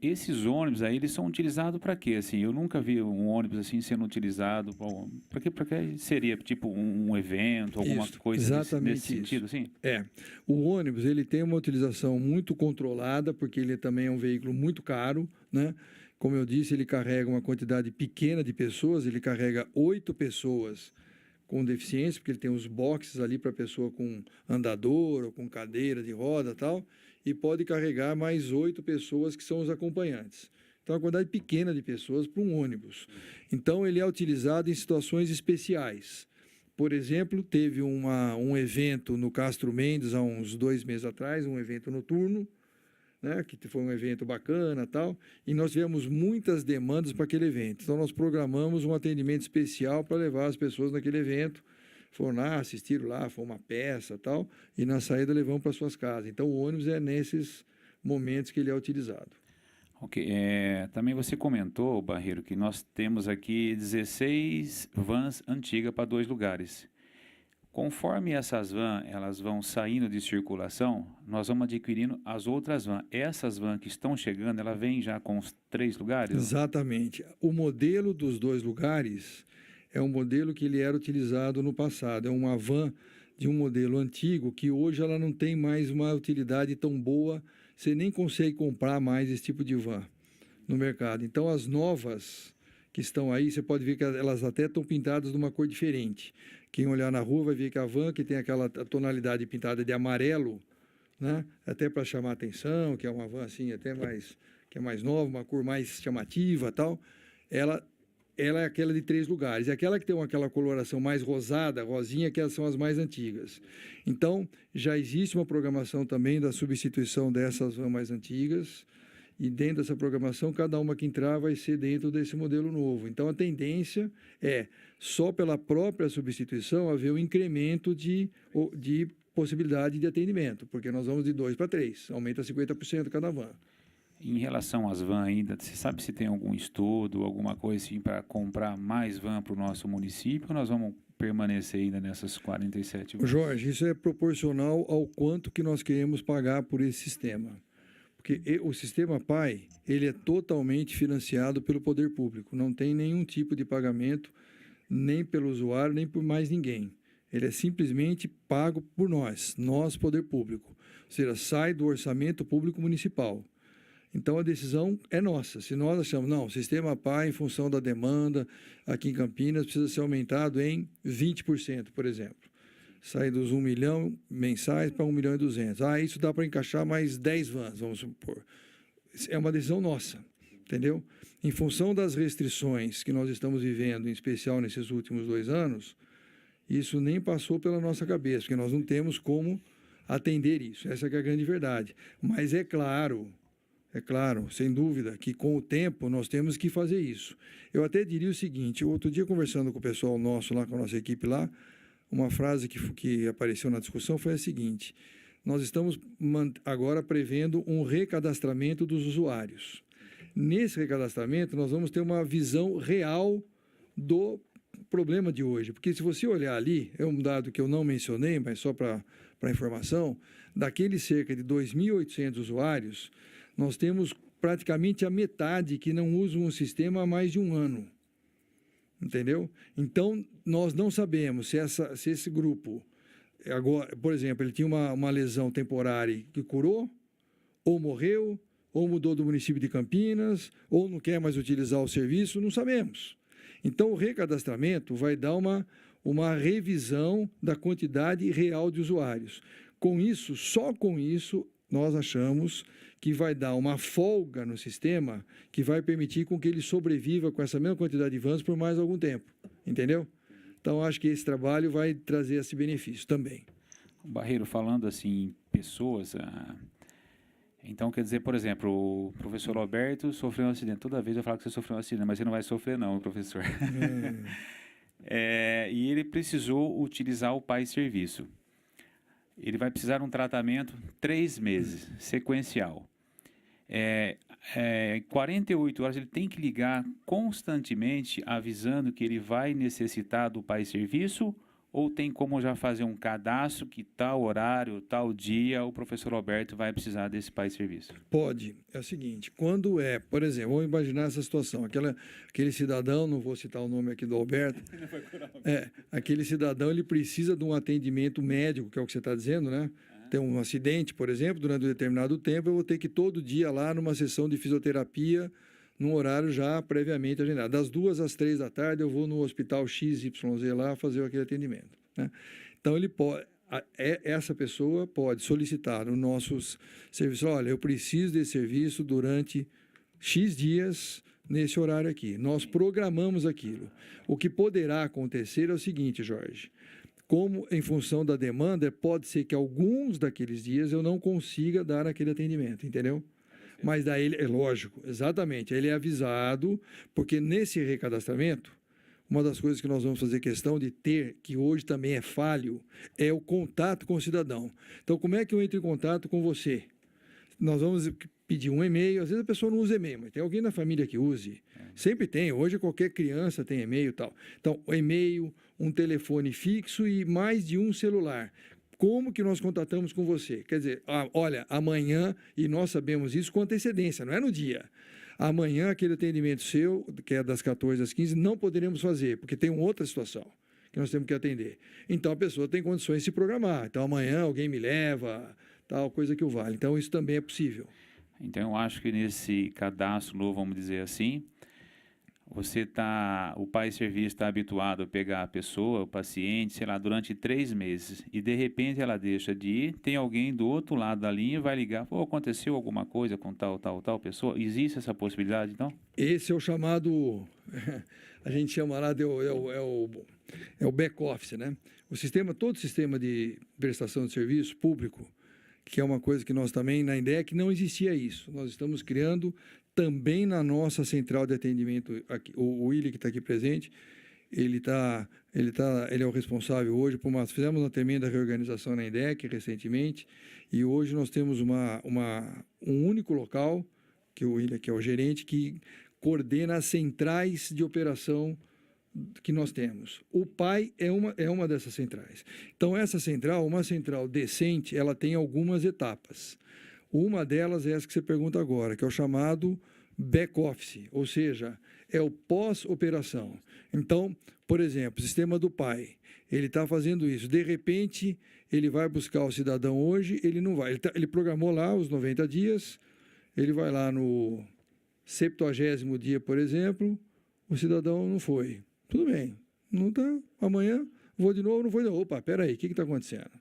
Esses ônibus aí, eles são utilizados para quê? Assim, eu nunca vi um ônibus assim sendo utilizado para quê? Para que seria tipo um evento, alguma coisa nesse sentido, assim? O ônibus ele tem uma utilização muito controlada, porque ele também é um veículo muito caro, né? Como eu disse, ele carrega uma quantidade pequena de pessoas, ele carrega 8 pessoas com deficiência, porque ele tem os boxes ali para pessoa com andador ou com cadeira de roda e tal, e pode carregar mais 8 pessoas que são os acompanhantes. Então, é uma quantidade pequena de pessoas para um ônibus. Então, ele é utilizado em situações especiais. Por exemplo, teve um evento no Castro Mendes, há uns 2 meses atrás, um evento noturno, né, que foi um evento bacana e tal, e nós tivemos muitas demandas para aquele evento. Então, nós programamos um atendimento especial para levar as pessoas naquele evento. Foram lá, assistiram lá, foi uma peça e tal, e na saída levamos para suas casas. Então, o ônibus é nesses momentos que ele é utilizado. Ok. Também você comentou, Barreiro, que nós temos aqui 16 vans antigas para 2 lugares. Conforme essas vans elas vão saindo de circulação, nós vamos adquirindo as outras vans. Essas vans que estão chegando, ela vem já com os 3 lugares? Exatamente. O modelo dos 2 lugares é um modelo que ele era utilizado no passado. É uma van de um modelo antigo que hoje ela não tem mais uma utilidade tão boa. Você nem consegue comprar mais esse tipo de van no mercado. Então, as novas que estão aí, você pode ver que elas até estão pintadas de uma cor diferente. Quem olhar na rua vai ver que a van, que tem aquela tonalidade pintada de amarelo, né? Até para chamar atenção, que é uma van assim, até mais, que é mais nova, uma cor mais chamativa e tal, ela é aquela de 3 lugares. E aquela que tem aquela coloração mais rosada, rosinha, que são as mais antigas. Então, já existe uma programação também da substituição dessas vans mais antigas, e dentro dessa programação, cada uma que entrar vai ser dentro desse modelo novo. Então, a tendência é, só pela própria substituição, haver um incremento de possibilidade de atendimento, porque nós vamos de 2 para 3, aumenta 50% cada van. Em relação às vans ainda, você sabe se tem algum estudo, alguma coisa assim para comprar mais van para o nosso município, ou nós vamos permanecer ainda nessas 47 vans? Jorge, isso é proporcional ao quanto que nós queremos pagar por esse sistema. Porque o sistema PAI, ele é totalmente financiado pelo poder público, não tem nenhum tipo de pagamento, nem pelo usuário, nem por mais ninguém. Ele é simplesmente pago por nós, poder público. Ou seja, sai do orçamento público municipal. Então, a decisão é nossa. Se nós achamos, não, o sistema PAI, em função da demanda aqui em Campinas, precisa ser aumentado em 20%, por exemplo. Sai dos 1 milhão mensais para 1 milhão e 200. Isso dá para encaixar mais 10 vans, vamos supor. É uma decisão nossa, entendeu? Em função das restrições que nós estamos vivendo, em especial nesses últimos 2 anos, Isso nem passou pela nossa cabeça, porque nós não temos como atender isso. Essa que é a grande verdade. Mas é claro, sem dúvida, que com o tempo nós temos que fazer isso. Eu até diria o seguinte, outro dia conversando com o pessoal nosso lá, com a nossa equipe lá, uma frase que apareceu na discussão foi a seguinte: nós estamos agora prevendo um recadastramento dos usuários. Nesse recadastramento, nós vamos ter uma visão real do problema de hoje. Porque se você olhar ali, é um dado que eu não mencionei, mas só para informação, daqueles cerca de 2.800 usuários, nós temos praticamente a metade que não usam o sistema há mais de um ano. Entendeu? Então, nós não sabemos se esse grupo, agora, por exemplo, ele tinha uma lesão temporária que curou, ou morreu, ou mudou do município de Campinas, ou não quer mais utilizar o serviço, não sabemos. Então, o recadastramento vai dar uma revisão da quantidade real de usuários. Com isso, só com isso, nós achamos que vai dar uma folga no sistema que vai permitir com que ele sobreviva com essa mesma quantidade de vans por mais algum tempo. Entendeu? Então, acho que esse trabalho vai trazer esse benefício também. Barreiro, falando assim em pessoas, então quer dizer, por exemplo, o professor Alberto sofreu um acidente. Toda vez eu falo que você sofreu um acidente, mas você não vai sofrer não, professor. E ele precisou utilizar o PAI Serviço. Ele vai precisar de um tratamento 3 meses, sequencial. 48 horas ele tem que ligar constantemente avisando que ele vai necessitar do PAI Serviço, ou tem como já fazer um cadastro que tal horário, tal dia o professor Alberto vai precisar desse PAI Serviço? Pode. É o seguinte, quando por exemplo, vamos imaginar essa situação, aquele cidadão, não vou citar o nome aqui do Alberto, aquele cidadão ele precisa de um atendimento médico, que é o que você está dizendo, né? Tem um acidente, por exemplo, durante um determinado tempo, eu vou ter que ir todo dia lá numa sessão de fisioterapia, num horário já previamente agendado. Das 2 às 3 da tarde, eu vou no hospital XYZ lá fazer aquele atendimento, né? Então, essa pessoa pode solicitar nos nossos serviços: olha, eu preciso desse serviço durante X dias nesse horário aqui. Nós programamos aquilo. O que poderá acontecer é o seguinte, Jorge: como em função da demanda, pode ser que alguns daqueles dias eu não consiga dar aquele atendimento, entendeu? Mas daí, é lógico, exatamente, ele é avisado, porque nesse recadastramento, uma das coisas que nós vamos fazer questão de ter, que hoje também é falho, é o contato com o cidadão. Então, como é que eu entro em contato com você? Nós vamos pedir um e-mail, às vezes a pessoa não usa e-mail, mas tem alguém na família que use. Sempre tem, hoje qualquer criança tem e-mail e tal. Então, e-mail, um telefone fixo e mais de um celular. Como que nós contatamos com você? Quer dizer, olha, amanhã, e nós sabemos isso com antecedência, não é no dia. Amanhã, aquele atendimento seu, que é das 14 às 15, não poderemos fazer, porque tem uma outra situação que nós temos que atender. Então, a pessoa tem condições de se programar. Então, amanhã alguém me leva, tal coisa que o vale. Então, isso também é possível. Então, eu acho que nesse cadastro novo, vamos dizer assim, o PAI Serviço está habituado a pegar a pessoa, o paciente, sei lá, durante 3 meses, e de repente ela deixa de ir, tem alguém do outro lado da linha, vai ligar: pô, aconteceu alguma coisa com tal pessoa? Existe essa possibilidade, então? Esse é o chamado, a gente chama lá é o back-office, né? Todo sistema de prestação de serviço público, que é uma coisa que nós também, na INDEC, não existia isso. Nós estamos criando também na nossa central de atendimento, aqui, o Willi, que está aqui presente, ele é o responsável hoje fizemos uma tremenda reorganização na INDEC recentemente, e hoje nós temos um único local, que o Willi, que é o gerente, que coordena as centrais de operação que nós temos. O PAI é uma dessas centrais. Então, essa central, uma central decente, ela tem algumas etapas. Uma delas é essa que você pergunta agora, que é o chamado back-office, ou seja, é o pós-operação. Então, por exemplo, o sistema do PAI, ele está fazendo isso. De repente, ele vai buscar o cidadão hoje, ele não vai. Ele programou lá os 90 dias, ele vai lá no 70º dia, por exemplo, o cidadão não foi. Tudo bem, não está, amanhã vou de novo, não foi. Não. Opa, peraí, o que está acontecendo?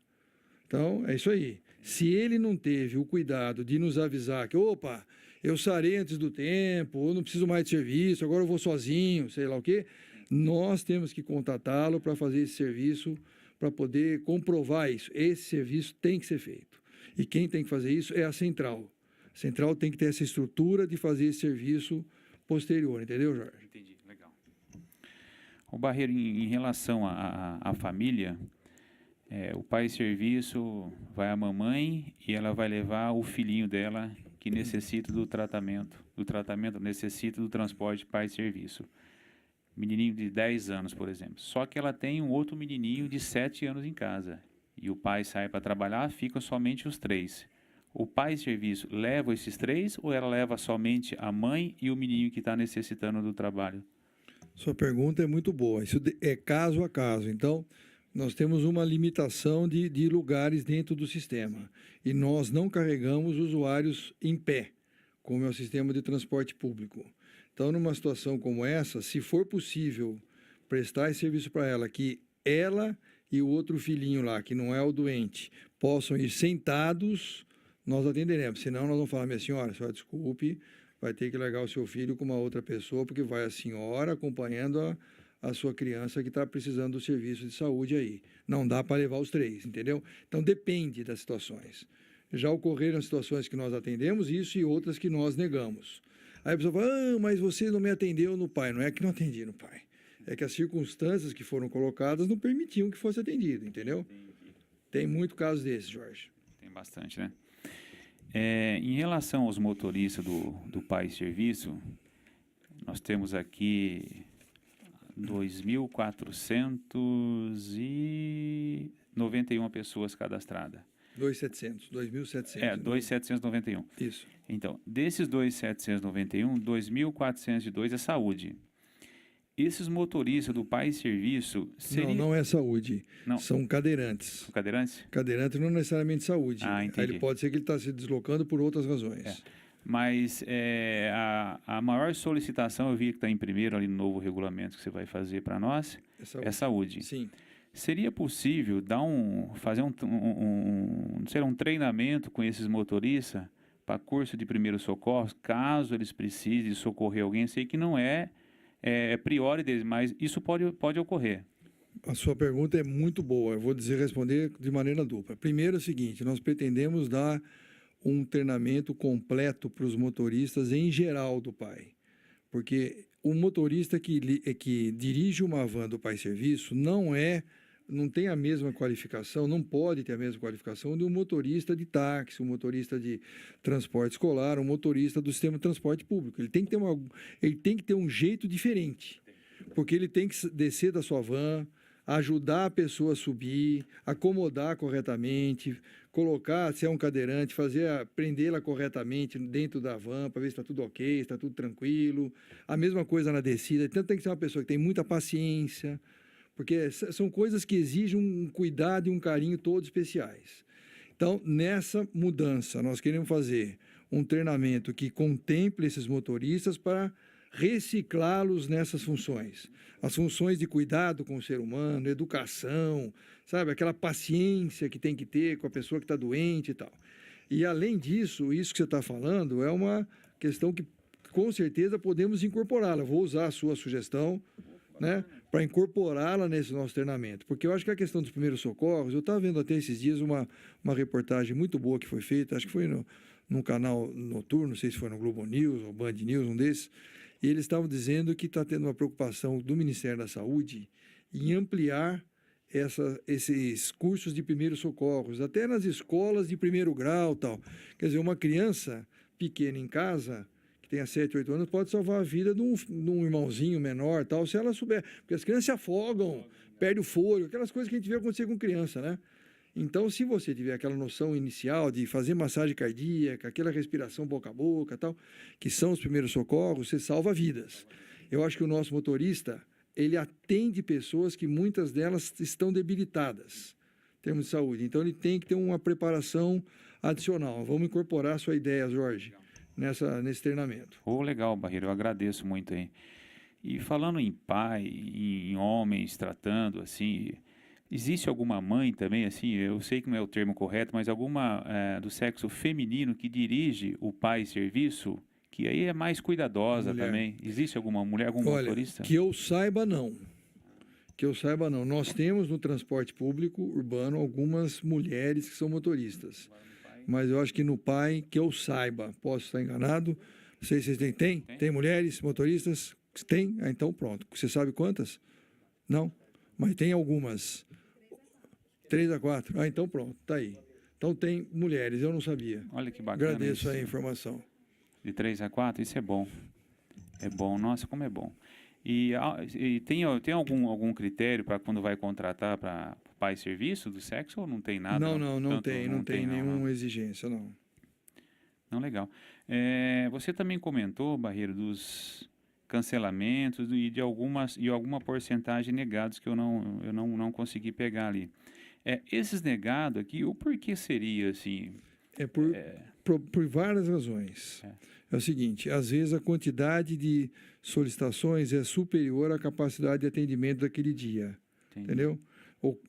Então, é isso aí. Se ele não teve o cuidado de nos avisar que, opa, eu sarei antes do tempo, eu não preciso mais de serviço, agora eu vou sozinho, sei lá o quê, Nós temos que contatá-lo para fazer esse serviço, para poder comprovar isso. Esse serviço tem que ser feito. E quem tem que fazer isso é a central. A central tem que ter essa estrutura de fazer esse serviço posterior, entendeu, Jorge? Entendi, legal. O Barreiro, em relação à família, o pai serviço vai à mamãe e ela vai levar o filhinho dela que necessita do tratamento necessita do transporte pai serviço. Menininho de 10 anos, por exemplo. Só que ela tem um outro menininho de 7 anos em casa. E o pai sai para trabalhar, ficam somente os 3. O pai serviço leva esses 3 ou ela leva somente a mãe e o menino que está necessitando do trabalho? Sua pergunta é muito boa. Isso é caso a caso. Então, nós temos uma limitação de lugares dentro do sistema. E nós não carregamos usuários em pé, como é o sistema de transporte público. Então, numa situação como essa, se for possível prestar esse serviço para ela, que ela e o outro filhinho lá, que não é o doente, possam ir sentados, nós atenderemos. Senão, nós vamos falar, minha senhora, desculpe, vai ter que largar o seu filho com uma outra pessoa, porque vai a senhora acompanhando a sua criança que está precisando do serviço de saúde aí. Não dá para levar os 3, entendeu? Então, depende das situações. Já ocorreram situações que nós atendemos isso e outras que nós negamos. Aí a pessoa fala, mas você não me atendeu no pai. Não é que não atendi no pai. É que as circunstâncias que foram colocadas não permitiam que fosse atendido, entendeu? Entendi. Tem muito caso desse, Jorge. Tem bastante, né? Em relação aos motoristas do pai serviço, nós temos aqui 2.491 pessoas cadastradas. 2.700. 2.791. Isso. Então, desses 2.791, 2.402 é saúde. Esses motoristas do pai serviço seriam... Não é saúde. Não. São cadeirantes. São cadeirantes? Cadeirante não necessariamente saúde. Entendi. Aí ele pode ser que ele está se deslocando por outras razões. Mas a maior solicitação, eu vi que está em primeiro ali no novo regulamento que você vai fazer para nós, é saúde. Sim. Seria possível fazer um treinamento com esses motoristas para curso de primeiros socorros, caso eles precisem socorrer alguém? Sei que não é priori deles, mas isso pode ocorrer. A sua pergunta é muito boa. Eu vou responder de maneira dupla. Primeiro é o seguinte, nós pretendemos dar um treinamento completo para os motoristas em geral do pai. Porque o motorista que dirige uma van do pai serviço não tem a mesma qualificação, não pode ter a mesma qualificação de um motorista de táxi, um motorista de transporte escolar, um motorista do sistema de transporte público. Ele tem que ter um jeito diferente, porque ele tem que descer da sua van, ajudar a pessoa a subir, acomodar corretamente, colocar, se é um cadeirante, prendê-la corretamente dentro da van para ver se está tudo ok, se está tudo tranquilo. A mesma coisa na descida. Então tem que ser uma pessoa que tem muita paciência, porque são coisas que exigem um cuidado e um carinho todos especiais. Então, nessa mudança, nós queremos fazer um treinamento que contemple esses motoristas para reciclá-los nessas funções. As funções de cuidado com o ser humano, educação, sabe? Aquela paciência que tem que ter com a pessoa que está doente e tal. E, além disso, isso que você está falando é uma questão que, com certeza, podemos incorporá-la. Vou usar a sua sugestão, né, para incorporá-la nesse nosso treinamento. Porque eu acho que a questão dos primeiros socorros, eu estava vendo até esses dias uma reportagem muito boa que foi feita, acho que foi num canal noturno, não sei se foi no Globo News ou Band News, um desses, e eles estavam dizendo que está tendo uma preocupação do Ministério da Saúde em ampliar esses cursos de primeiros socorros, até nas escolas de primeiro grau, tal. Quer dizer, uma criança pequena em casa, que tenha 7, 8 anos, pode salvar a vida de um irmãozinho menor, tal, se ela souber. Porque as crianças se afogam, perdem o fôlego, aquelas coisas que a gente vê acontecer com criança, né? Então, se você tiver aquela noção inicial de fazer massagem cardíaca, aquela respiração boca a boca, tal, que são os primeiros socorros, você salva vidas. Eu acho que o nosso motorista, ele atende pessoas que muitas delas estão debilitadas em termos de saúde. Então, ele tem que ter uma preparação adicional. Vamos incorporar a sua ideia, Jorge, nesse treinamento. Legal, Barreiro, eu agradeço muito aí. E falando em pai, em homens tratando assim, existe alguma mãe também, assim, eu sei que não é o termo correto, mas alguma do sexo feminino que dirige o pai serviço, que aí é mais cuidadosa Mulher. também. Existe alguma mulher, algum Olha, motorista? que eu saiba, não. Que eu saiba, não. Nós temos no transporte público urbano algumas mulheres que são motoristas. Mas eu acho que no PAI, que eu saiba, posso estar enganado. Não sei se vocês têm. Tem mulheres motoristas? Tem? Ah, então pronto. Você sabe quantas? Não? Mas tem algumas. 3 a 4. Ah, então pronto. Tá aí. Então tem mulheres, eu não sabia. Olha que bacana. Agradeço isso. a informação. De 3 a 4, isso é bom. É bom, nossa, como é bom. E tem algum critério para quando vai contratar para pai serviço do sexo ou não tem nada? Não Tanto, tem nenhuma não. exigência, não. Não, legal. Você também comentou, Barreiro, dos cancelamentos e de alguma porcentagem negados que eu não consegui pegar ali. Esses negados aqui, o porquê seria assim? Por várias razões. É o seguinte, às vezes a quantidade de solicitações é superior à capacidade de atendimento daquele dia, entendeu?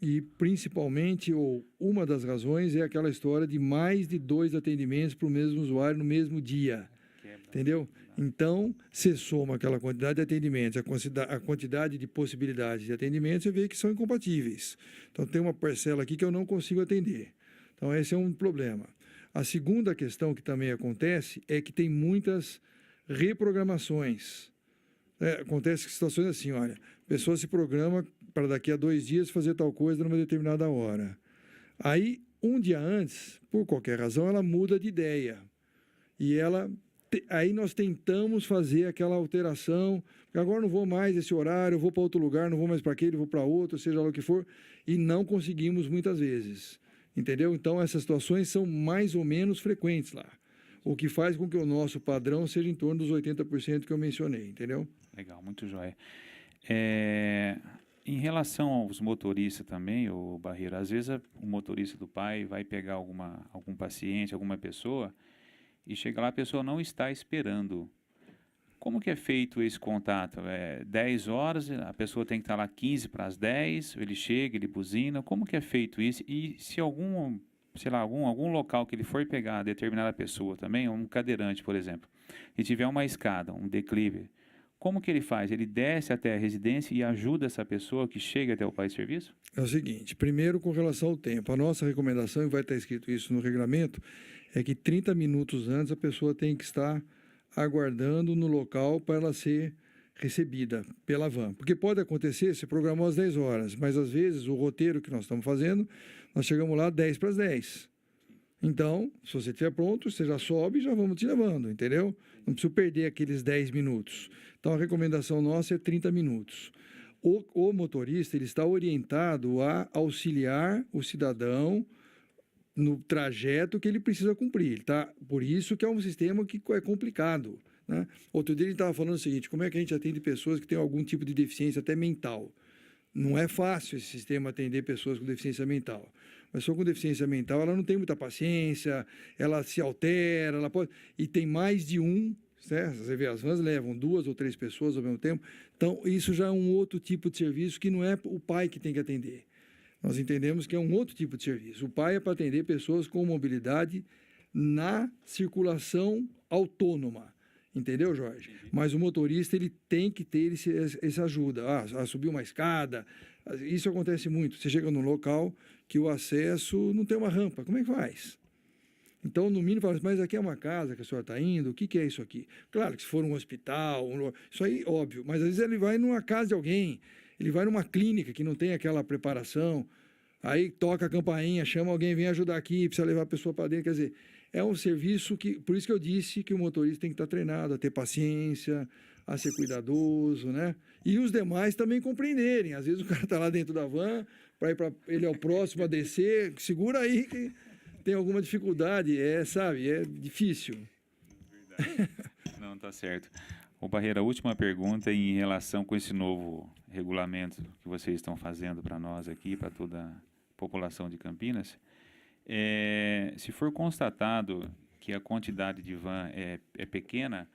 E principalmente, uma das razões é aquela história de mais de 2 atendimentos para o mesmo usuário no mesmo dia, entendeu? Então, você soma aquela quantidade de atendimentos, a quantidade de possibilidades de atendimento, você vê que são incompatíveis. Então, tem uma parcela aqui que eu não consigo atender. Então, esse é um problema. A segunda questão que também acontece é que tem muitas reprogramações. Acontece situações assim, olha, a pessoa se programa para daqui a 2 dias fazer tal coisa numa determinada hora. Aí, um dia antes, por qualquer razão, ela muda de ideia. E aí nós tentamos fazer aquela alteração, porque agora não vou mais esse horário, eu vou para outro lugar, não vou mais para aquele, vou para outro, seja lá o que for, e não conseguimos muitas vezes. Entendeu? Então, essas situações são mais ou menos frequentes lá, o que faz com que o nosso padrão seja em torno dos 80% que eu mencionei, entendeu? Legal, muito jóia. Em relação aos motoristas também, o Barreiro, às vezes o motorista do pai vai pegar algum paciente, alguma pessoa, e chega lá, a pessoa não está esperando. Como que é feito esse contato? 10 horas, a pessoa tem que estar lá 15 para as 10, ele chega, ele buzina. Como que é feito isso? E se algum local que ele for pegar determinada pessoa também, um cadeirante, por exemplo, e tiver uma escada, um declive, como que ele faz? Ele desce até a residência e ajuda essa pessoa que chega até o pai de serviço? É o seguinte, primeiro com relação ao tempo, a nossa recomendação, e vai estar escrito isso no regulamento, é que 30 minutos antes a pessoa tem que estar aguardando no local para ela ser recebida pela van. Porque pode acontecer, você programou às 10 horas, mas às vezes o roteiro que nós estamos fazendo, nós chegamos lá 10 para as 10. Então, se você estiver pronto, você já sobe e já vamos te levando, entendeu? Não precisa perder aqueles 10 minutos. Então, a recomendação nossa é 30 minutos. O motorista ele está orientado a auxiliar o cidadão no trajeto que ele precisa cumprir. Tá? Por isso que é um sistema que é complicado. Né? Outro dia ele estava falando o seguinte, como é que a gente atende pessoas que têm algum tipo de deficiência até mental? Não é fácil esse sistema atender pessoas com deficiência mental. Mas pessoa com deficiência mental, ela não tem muita paciência, ela se altera, ela pode... E tem mais de um, certo? Você vê, as vans levam 2 ou 3 pessoas ao mesmo tempo. Então, isso já é um outro tipo de serviço que não é o pai que tem que atender. Nós entendemos que é um outro tipo de serviço. O pai é para atender pessoas com mobilidade na circulação autônoma. Entendeu, Jorge? Mas o motorista ele tem que ter essa ajuda. A subir uma escada. Isso acontece muito. Você chega num local que o acesso não tem uma rampa. Como é que faz? Então, no mínimo, fala assim, mas aqui é uma casa que a senhora está indo, o que é isso aqui? Claro que se for um hospital, isso aí, óbvio. Mas às vezes ele vai numa casa de alguém. Ele vai numa clínica que não tem aquela preparação, aí toca a campainha, chama alguém, vem ajudar aqui, precisa levar a pessoa para dentro. Quer dizer, é um serviço que... Por isso que eu disse que o motorista tem que estar treinado a ter paciência, a ser cuidadoso, né? E os demais também compreenderem. Às vezes o cara está lá dentro da van, ele é o próximo a descer, segura aí que tem alguma dificuldade, sabe? É difícil. Verdade. Não, tá certo. O Barreira, a última pergunta em relação com esse novo regulamento que vocês estão fazendo para nós aqui, para toda a população de Campinas. Se for constatado que a quantidade de van é pequena,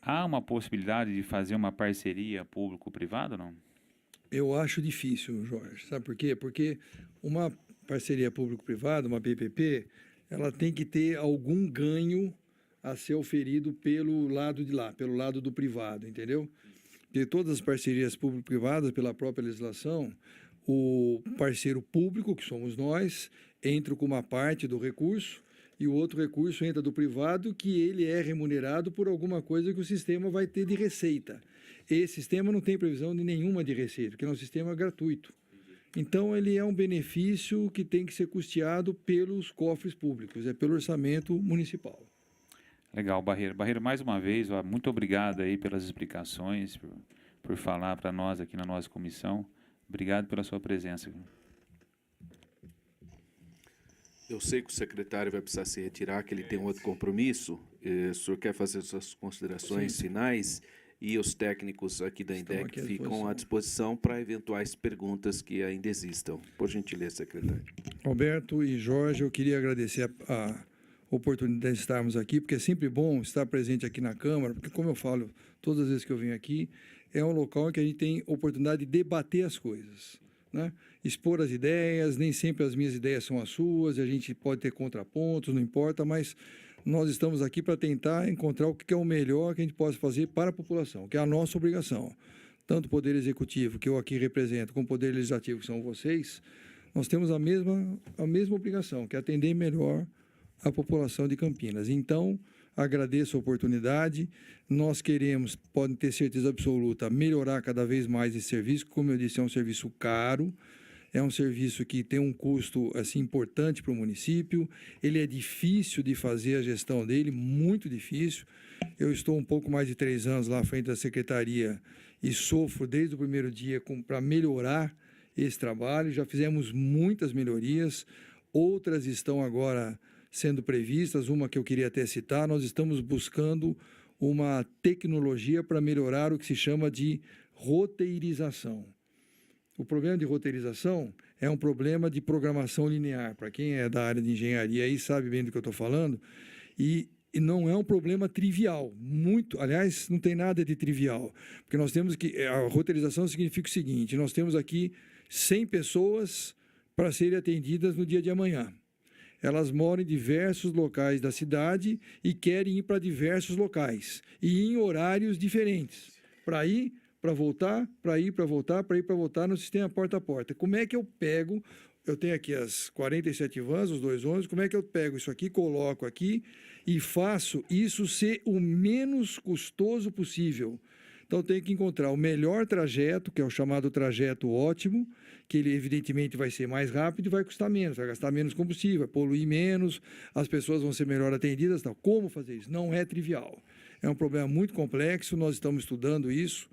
há uma possibilidade de fazer uma parceria público-privada ou não? Eu acho difícil, Jorge. Sabe por quê? Porque uma parceria público-privada, uma PPP, ela tem que ter algum ganho a ser oferido pelo lado de lá, pelo lado do privado, entendeu? Porque todas as parcerias público-privadas, pela própria legislação, o parceiro público, que somos nós, entra com uma parte do recurso e o outro recurso entra do privado, que ele é remunerado por alguma coisa que o sistema vai ter de receita. Esse sistema não tem previsão de nenhuma de receita, porque é um sistema gratuito. Então, ele é um benefício que tem que ser custeado pelos cofres públicos, é pelo orçamento municipal. Legal, Barreiro. Barreiro, mais uma vez, ó, muito obrigado aí pelas explicações, por falar para nós aqui na nossa comissão. Obrigado pela sua presença. Eu sei que o secretário vai precisar se retirar, que ele tem um outro compromisso. O senhor quer fazer suas considerações finais? E os técnicos aqui da INDEC ficam à disposição para eventuais perguntas que ainda existam. Por gentileza, secretário. Roberto e Jorge, eu queria agradecer a oportunidade de estarmos aqui, porque é sempre bom estar presente aqui na Câmara, porque, como eu falo todas as vezes que eu venho aqui, é um local em que a gente tem oportunidade de debater as coisas, né? Expor as ideias, nem sempre as minhas ideias são as suas, a gente pode ter contrapontos, não importa, mas nós estamos aqui para tentar encontrar o que é o melhor que a gente possa fazer para a população, que é a nossa obrigação. Tanto o Poder Executivo, que eu aqui represento, como o Poder Legislativo, que são vocês, nós temos a mesma obrigação, que é atender melhor a população de Campinas. Então, agradeço a oportunidade. Nós queremos, podem ter certeza absoluta, melhorar cada vez mais esse serviço. Como eu disse, é um serviço caro, é um serviço que tem um custo assim, importante para o município. Ele é difícil de fazer a gestão dele, muito difícil. Eu estou um pouco mais de 3 anos lá à frente da secretaria e sofro desde o primeiro dia para melhorar esse trabalho. Já fizemos muitas melhorias, outras estão agora sendo previstas, uma que eu queria até citar. Nós estamos buscando uma tecnologia para melhorar o que se chama de roteirização. O problema de roteirização é um problema de programação linear. Para quem é da área de engenharia aí sabe bem do que eu estou falando, e não é um problema trivial, aliás, não tem nada de trivial, porque nós temos que, a roteirização significa o seguinte: nós temos aqui 100 pessoas para serem atendidas no dia de amanhã. Elas moram em diversos locais da cidade e querem ir para diversos locais, e em horários diferentes, para ir, para voltar, para ir, para voltar, para ir, para voltar, no sistema porta a porta. Como é que eu pego, eu tenho aqui as 47 vans, os 2 ônibus, como é que eu pego isso aqui, coloco aqui e faço isso ser o menos custoso possível? Então, tem que encontrar o melhor trajeto, que é o chamado trajeto ótimo, que ele, evidentemente, vai ser mais rápido e vai custar menos, vai gastar menos combustível, vai poluir menos, as pessoas vão ser melhor atendidas. Tal. Como fazer isso? Não é trivial. É um problema muito complexo, nós estamos estudando isso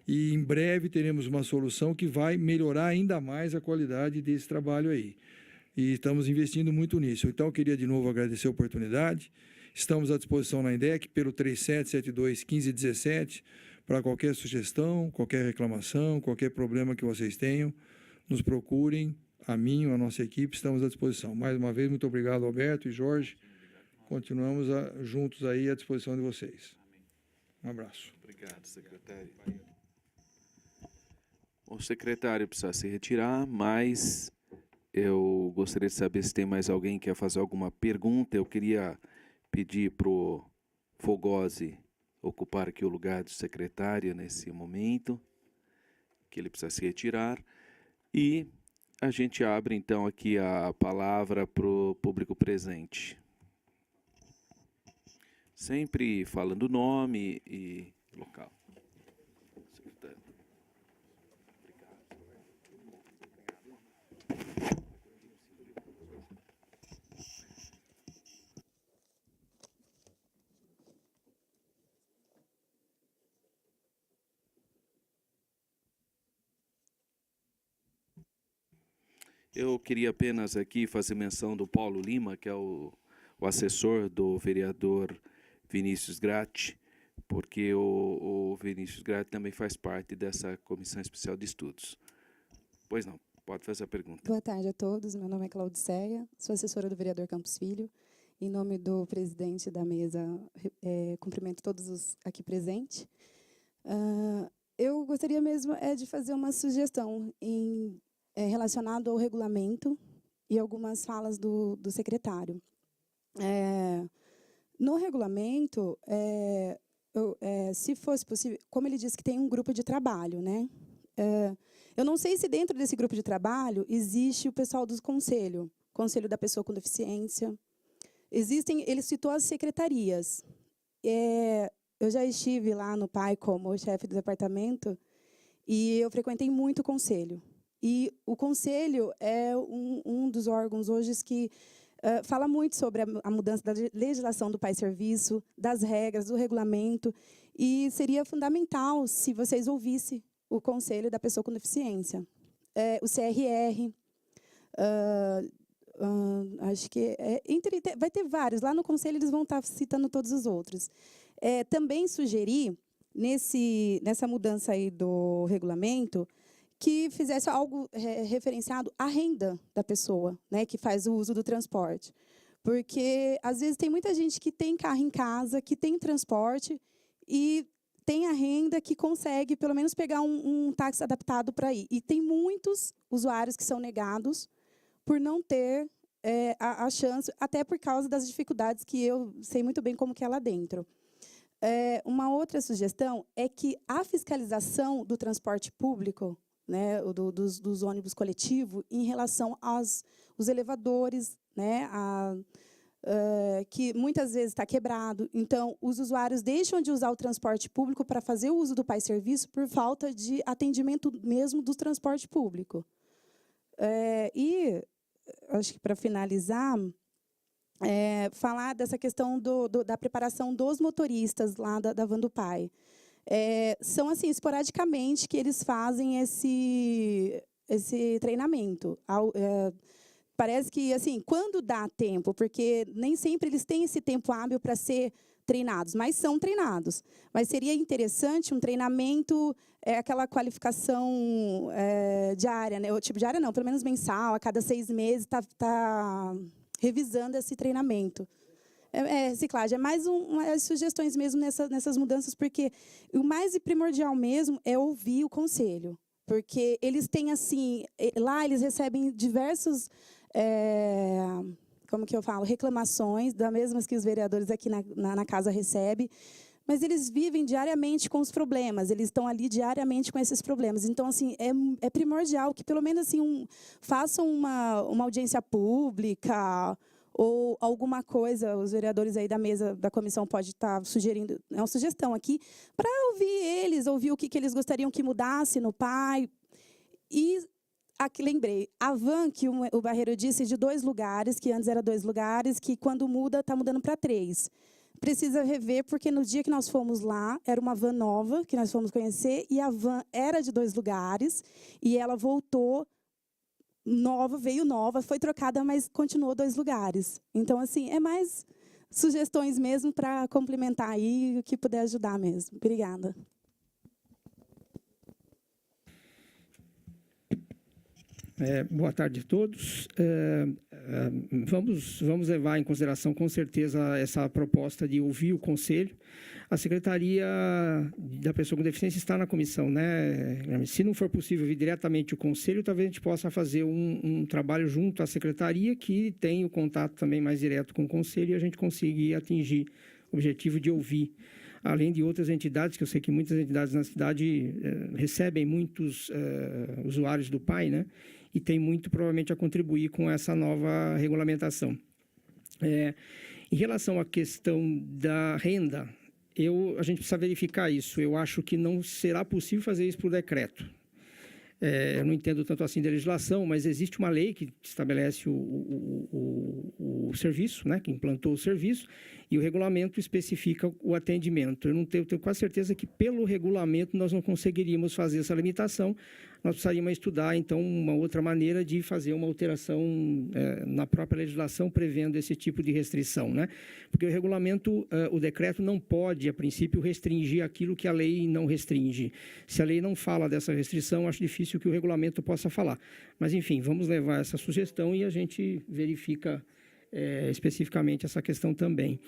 e, em breve, teremos uma solução que vai melhorar ainda mais a qualidade desse trabalho aí. E estamos investindo muito nisso. Então, eu queria, de novo, agradecer a oportunidade. Estamos à disposição na INDEC pelo 3772-1517, para qualquer sugestão, qualquer reclamação, qualquer problema que vocês tenham, nos procurem, a mim, a nossa equipe, estamos à disposição. Mais uma vez, muito obrigado, Alberto e Jorge. Continuamos juntos aí à disposição de vocês. Um abraço. Obrigado, secretário. O secretário precisa se retirar, mas eu gostaria de saber se tem mais alguém que quer fazer alguma pergunta. Eu queria pedir para o Fogosi ocupar aqui o lugar do secretário nesse momento, que ele precisa se retirar, e a gente abre então aqui a palavra para o público presente. Sempre falando nome e local. Secretário. Eu queria apenas aqui fazer menção do Paulo Lima, que é o assessor do vereador Vinícius Gratti, porque o Vinícius Gratti também faz parte dessa Comissão Especial de Estudos. Pois não, pode fazer a pergunta. Boa tarde a todos, meu nome é Claudiceia, sou assessora do vereador Campos Filho. Em nome do presidente da mesa, cumprimento todos os aqui presentes. Eu gostaria mesmo de fazer uma sugestão relacionado ao regulamento e algumas falas do secretário. No regulamento, se fosse possível, como ele disse que tem um grupo de trabalho, né? Eu não sei se dentro desse grupo de trabalho existe o pessoal do conselho da pessoa com deficiência. Ele citou as secretarias. Eu já estive lá no PAI como chefe do departamento e eu frequentei muito o conselho. E o conselho é um dos órgãos hoje que fala muito sobre a mudança da legislação do PAI Serviço, das regras, do regulamento, e seria fundamental se vocês ouvissem o conselho da pessoa com deficiência. O CRR, acho que vai ter vários. Lá no conselho eles vão estar citando todos os outros. Também sugeri, nessa mudança aí do regulamento, que fizesse algo referenciado à renda da pessoa, né, que faz o uso do transporte. Porque, às vezes, tem muita gente que tem carro em casa, que tem transporte e tem a renda que consegue, pelo menos, pegar um táxi adaptado para ir. E tem muitos usuários que são negados por não ter a chance, até por causa das dificuldades que eu sei muito bem como que é lá dentro. Uma outra sugestão é que a fiscalização do transporte público, né, dos ônibus coletivos, em relação aos elevadores, né, que muitas vezes está quebrado. Então, os usuários deixam de usar o transporte público para fazer o uso do PAI Serviço por falta de atendimento mesmo do transporte público. E, acho que para finalizar, falar dessa questão da preparação dos motoristas lá da van do PAI. São, assim, esporadicamente que eles fazem esse treinamento. Parece que, assim, quando dá tempo, porque nem sempre eles têm esse tempo hábil para ser treinados, mas são treinados. Mas seria interessante um treinamento, aquela qualificação diária, né? Tipo, diária não, pelo menos mensal, a cada 6 meses tá revisando esse treinamento. Reciclagem, é mais as sugestões mesmo nessas mudanças, porque o mais primordial mesmo é ouvir o conselho, porque eles têm, assim, lá eles recebem diversos, como que eu falo, reclamações, das mesmas que os vereadores aqui na casa recebem, mas eles vivem diariamente com os problemas, eles estão ali diariamente com esses problemas. Então, assim, é primordial que, pelo menos, assim, façam uma audiência pública, ou alguma coisa, os vereadores aí da mesa da comissão podem estar sugerindo, é uma sugestão aqui, para ouvir o que eles gostariam que mudasse no PAI. E aqui lembrei, a van que o Barreiro disse de 2 lugares, que antes era 2 lugares, que quando muda, está mudando para 3. Precisa rever, porque no dia que nós fomos lá, era uma van nova, que nós fomos conhecer, e a van era de 2 lugares, e ela voltou veio nova, foi trocada, mas continuou 2 lugares. Então, assim, é mais sugestões mesmo para complementar aí o que puder ajudar mesmo. Obrigada. Boa tarde a todos. Vamos levar em consideração, com certeza, essa proposta de ouvir o conselho. A Secretaria da Pessoa com Deficiência está na comissão, né? Se não for possível vir diretamente o conselho, talvez a gente possa fazer um trabalho junto à Secretaria, que tem o contato também mais direto com o conselho, e a gente conseguir atingir o objetivo de ouvir. Além de outras entidades, que eu sei que muitas entidades na cidade recebem muitos usuários do PAI, né? E tem muito, provavelmente, a contribuir com essa nova regulamentação. Em relação à questão da renda, a gente precisa verificar isso. Eu acho que não será possível fazer isso por decreto. Eu não entendo tanto assim da legislação, mas existe uma lei que estabelece o serviço, né, que implantou o serviço, e o regulamento especifica o atendimento. Eu tenho quase certeza que, pelo regulamento, nós não conseguiríamos fazer essa limitação. Nós precisaríamos estudar, então, uma outra maneira de fazer uma alteração na própria legislação, prevendo esse tipo de restrição, né? Porque o regulamento, o decreto não pode, a princípio, restringir aquilo que a lei não restringe. Se a lei não fala dessa restrição, acho difícil que o regulamento possa falar. Mas, enfim, vamos levar essa sugestão e a gente verifica especificamente essa questão também.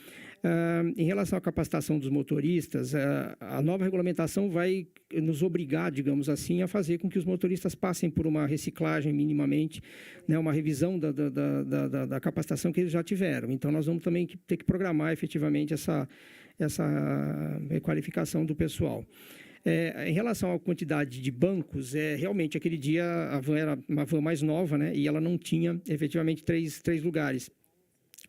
Em relação à capacitação dos motoristas, a nova regulamentação vai nos obrigar, digamos assim, a fazer com que os motoristas passem por uma reciclagem minimamente, né, uma revisão da capacitação que eles já tiveram. Então, nós vamos também ter que programar efetivamente essa requalificação do pessoal. Em relação à quantidade de bancos, realmente aquele dia a van era uma van mais nova, né, e ela não tinha efetivamente três lugares.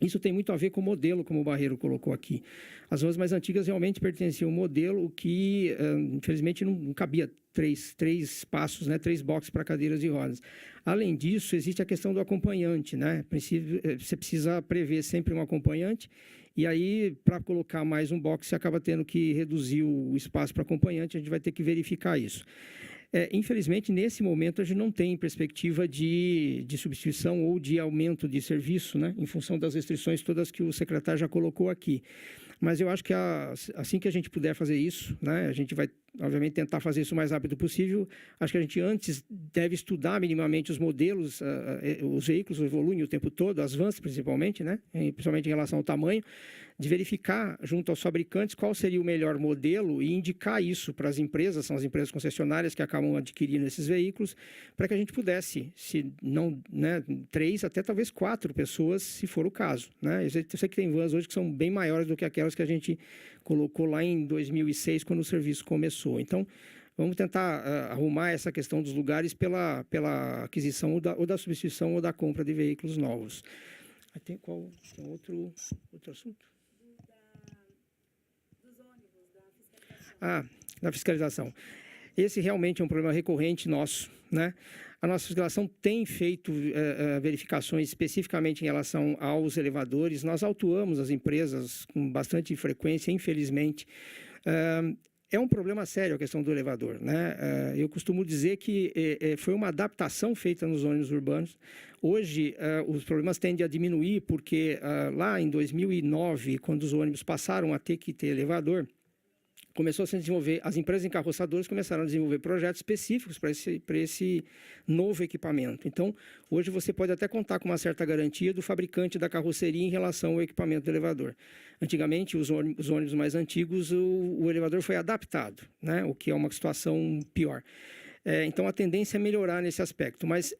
Isso tem muito a ver com o modelo, como o Barreiro colocou aqui. As vans mais antigas realmente pertenciam a um modelo que, infelizmente, não cabia três espaços, né, 3 boxes para cadeiras de rodas. Além disso, existe a questão do acompanhante, né? Você precisa prever sempre um acompanhante, e aí, para colocar mais um box, você acaba tendo que reduzir o espaço para acompanhante, a gente vai ter que verificar isso. Infelizmente, nesse momento, a gente não tem perspectiva de substituição ou de aumento de serviço, né, em função das restrições todas que o secretário já colocou aqui. Mas eu acho que assim que a gente puder fazer isso, né, a gente vai, obviamente, tentar fazer isso o mais rápido possível. Acho que a gente antes deve estudar minimamente os modelos, os veículos evoluem o tempo todo, as vans principalmente, né, principalmente em relação ao tamanho, de verificar junto aos fabricantes qual seria o melhor modelo e indicar isso para as empresas, são as empresas concessionárias que acabam adquirindo esses veículos, para que a gente pudesse, se não, né, 3 até talvez 4 pessoas, se for o caso, né? Eu sei que tem vans hoje que são bem maiores do que aquelas que a gente colocou lá em 2006, quando o serviço começou. Então, vamos tentar arrumar essa questão dos lugares pela aquisição ou da substituição ou da compra de veículos novos. Tem outro assunto? Da fiscalização. Esse realmente é um problema recorrente nosso, né? A nossa fiscalização tem feito verificações especificamente em relação aos elevadores. Nós autuamos as empresas com bastante frequência, infelizmente. É um problema sério a questão do elevador, né? Eu costumo dizer que foi uma adaptação feita nos ônibus urbanos. Hoje, os problemas tendem a diminuir, porque lá em 2009, quando os ônibus passaram a ter que ter elevador, começou a se desenvolver, as empresas encarroçadoras começaram a desenvolver projetos específicos para esse novo equipamento. Então, hoje você pode até contar com uma certa garantia do fabricante da carroceria em relação ao equipamento do elevador. Antigamente, os ônibus mais antigos, o elevador foi adaptado, né? O que é uma situação pior. Então, a tendência é melhorar nesse aspecto, mas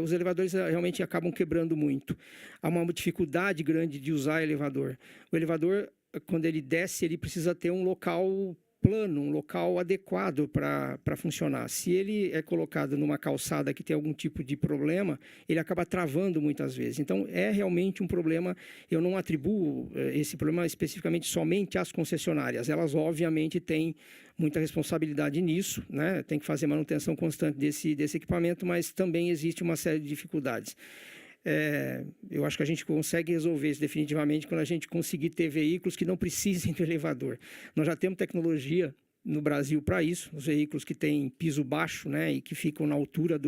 os elevadores realmente acabam quebrando muito. Há uma dificuldade grande de usar elevador. O elevador, quando ele desce, ele precisa ter um local plano, um local adequado para funcionar. Se ele é colocado numa calçada que tem algum tipo de problema, ele acaba travando muitas vezes. Então, é realmente um problema. Eu não atribuo esse problema especificamente somente às concessionárias. Elas, obviamente, têm muita responsabilidade nisso, né? Tem que fazer manutenção constante desse equipamento, mas também existe uma série de dificuldades. Eu acho que a gente consegue resolver isso definitivamente quando a gente conseguir ter veículos que não precisem do elevador. Nós já temos tecnologia no Brasil para isso, os veículos que têm piso baixo, né, e que ficam na altura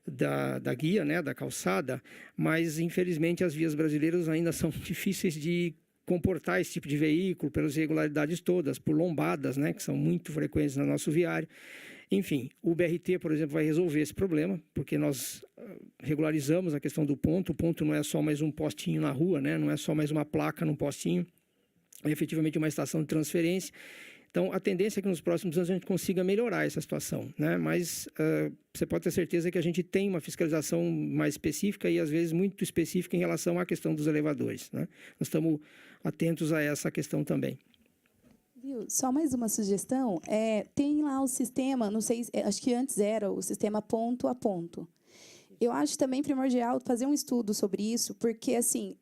da guia, né, da calçada, mas infelizmente as vias brasileiras ainda são difíceis de comportar esse tipo de veículo pelas irregularidades todas, por lombadas, né, que são muito frequentes no nosso viário. Enfim, o BRT, por exemplo, vai resolver esse problema, porque nós regularizamos a questão do ponto. O ponto não é só mais um postinho na rua, né? Não é só mais uma placa num postinho, é efetivamente uma estação de transferência. Então, a tendência é que nos próximos anos a gente consiga melhorar essa situação, né? Mas você pode ter certeza que a gente tem uma fiscalização mais específica e, às vezes, muito específica em relação à questão dos elevadores, né? Nós estamos atentos a essa questão também. Viu? Só mais uma sugestão. Tem lá o sistema, não sei, acho que antes era o sistema ponto a ponto. Eu acho também primordial fazer um estudo sobre isso, porque, assim,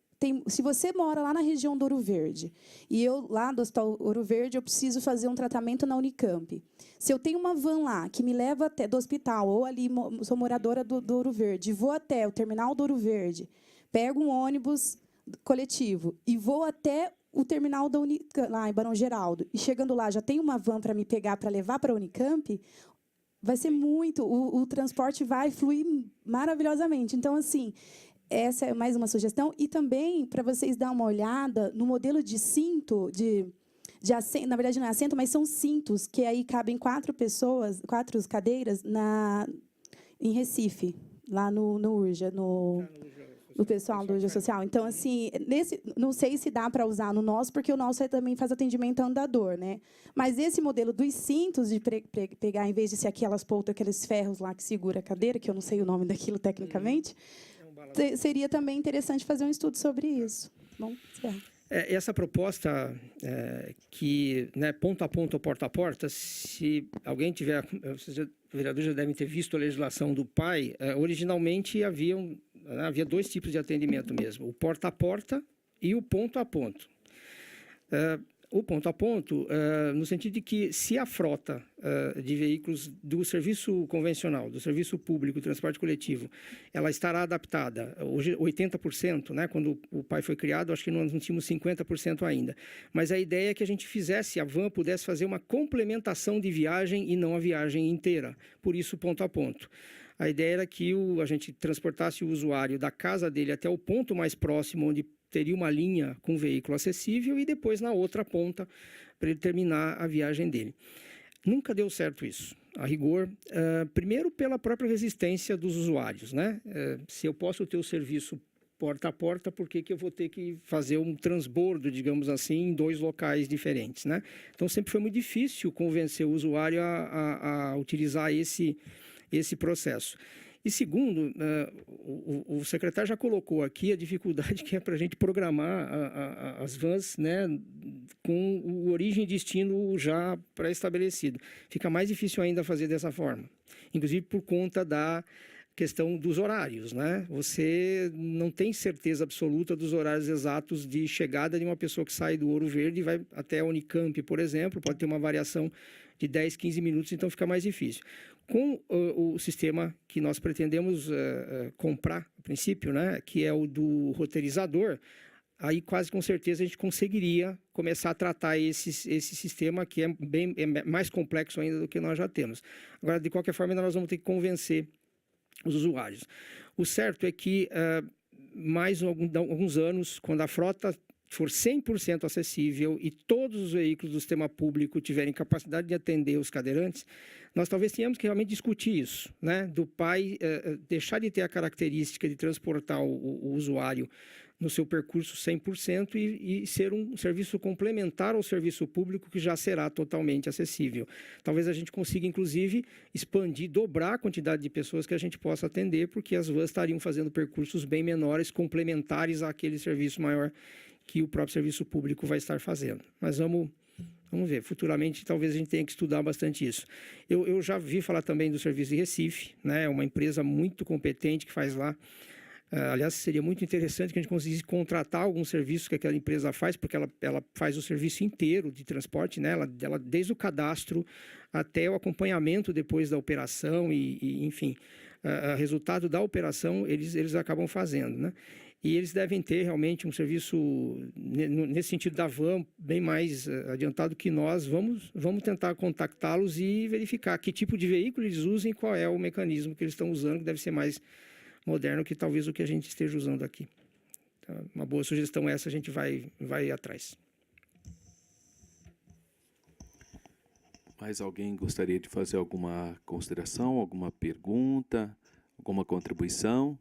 se você mora lá na região do Ouro Verde, e eu, lá do Hospital Ouro Verde, eu preciso fazer um tratamento na Unicamp. Se eu tenho uma van lá que me leva até do hospital, ou ali, sou moradora do Ouro Verde, vou até o terminal do Ouro Verde, pego um ônibus coletivo e vou até o terminal da Unicamp, lá em Barão Geraldo, e chegando lá já tem uma van para me pegar, para levar para a Unicamp, vai ser muito, o transporte vai fluir maravilhosamente. Então, assim, essa é mais uma sugestão. E também, para vocês dar uma olhada no modelo de cinto, de assento, na verdade não é assento, mas são cintos, que aí cabem 4 pessoas, 4 cadeiras em Recife, lá no Urja, do pessoal do Geosocial. Então, assim, não sei se dá para usar no nosso, porque o nosso também faz atendimento andador, né? Mas esse modelo dos cintos, de pegar, em vez de ser aquelas poltas, aqueles ferros lá que segura a cadeira, que eu não sei o nome daquilo tecnicamente, seria também interessante fazer um estudo sobre isso. Bom, encerrar. Essa proposta que, né, ponto a ponto ou porta a porta, se alguém tiver, os vereadores já devem ter visto a legislação do PAI, originalmente havia dois tipos de atendimento mesmo, o porta a porta e o ponto a ponto. O ponto a ponto, no sentido de que se a frota de veículos do serviço convencional, do serviço público, transporte coletivo, ela estará adaptada, hoje 80%, né? Quando o PAI foi criado, acho que nós não tínhamos 50% ainda. Mas a ideia é que a gente fizesse, a van pudesse fazer uma complementação de viagem e não a viagem inteira, por isso ponto a ponto. A ideia era que a gente transportasse o usuário da casa dele até o ponto mais próximo, onde teria uma linha com veículo acessível e depois na outra ponta para ele terminar a viagem dele. Nunca deu certo isso, a rigor, primeiro pela própria resistência dos usuários, né? Se eu posso ter o serviço porta a porta, por que eu vou ter que fazer um transbordo, digamos assim, em dois locais diferentes, né? Então sempre foi muito difícil convencer o usuário a utilizar esse processo. E segundo, o secretário já colocou aqui a dificuldade que é para a gente programar as vans, né, com o origem e destino já pré-estabelecido. Fica mais difícil ainda fazer dessa forma, inclusive por conta da questão dos horários, né? Você não tem certeza absoluta dos horários exatos de chegada de uma pessoa que sai do Ouro Verde e vai até a Unicamp, por exemplo, pode ter uma variação de 10, 15 minutos, então fica mais difícil. Com o sistema que nós pretendemos comprar, a princípio, né, que é o do roteirizador, aí quase com certeza a gente conseguiria começar a tratar esse sistema que é mais complexo ainda do que nós já temos. Agora, de qualquer forma, nós vamos ter que convencer os usuários. O certo é que, mais alguns anos, quando a frota for 100% acessível e todos os veículos do sistema público tiverem capacidade de atender os cadeirantes, nós talvez tenhamos que realmente discutir isso, né? Do PAI deixar de ter a característica de transportar o usuário no seu percurso 100% e ser um serviço complementar ao serviço público que já será totalmente acessível. Talvez a gente consiga, inclusive, expandir, dobrar a quantidade de pessoas que a gente possa atender, porque as vans estariam fazendo percursos bem menores, complementares àquele serviço maior que o próprio serviço público vai estar fazendo. Mas vamos ver. Futuramente, talvez a gente tenha que estudar bastante isso. Eu já vi falar também do serviço de Recife, né? Uma empresa muito competente que faz lá. Aliás, seria muito interessante que a gente conseguisse contratar algum serviço que aquela empresa faz, porque ela faz o serviço inteiro de transporte, né? Ela desde o cadastro até o acompanhamento depois da operação e enfim, resultado da operação eles acabam fazendo, né? E eles devem ter realmente um serviço, nesse sentido da van, bem mais adiantado que nós. Vamos tentar contactá-los e verificar que tipo de veículo eles usam e qual é o mecanismo que eles estão usando, que deve ser mais moderno que talvez o que a gente esteja usando aqui. Então, uma boa sugestão essa, a gente vai atrás. Mais alguém gostaria de fazer alguma consideração, alguma pergunta, alguma contribuição?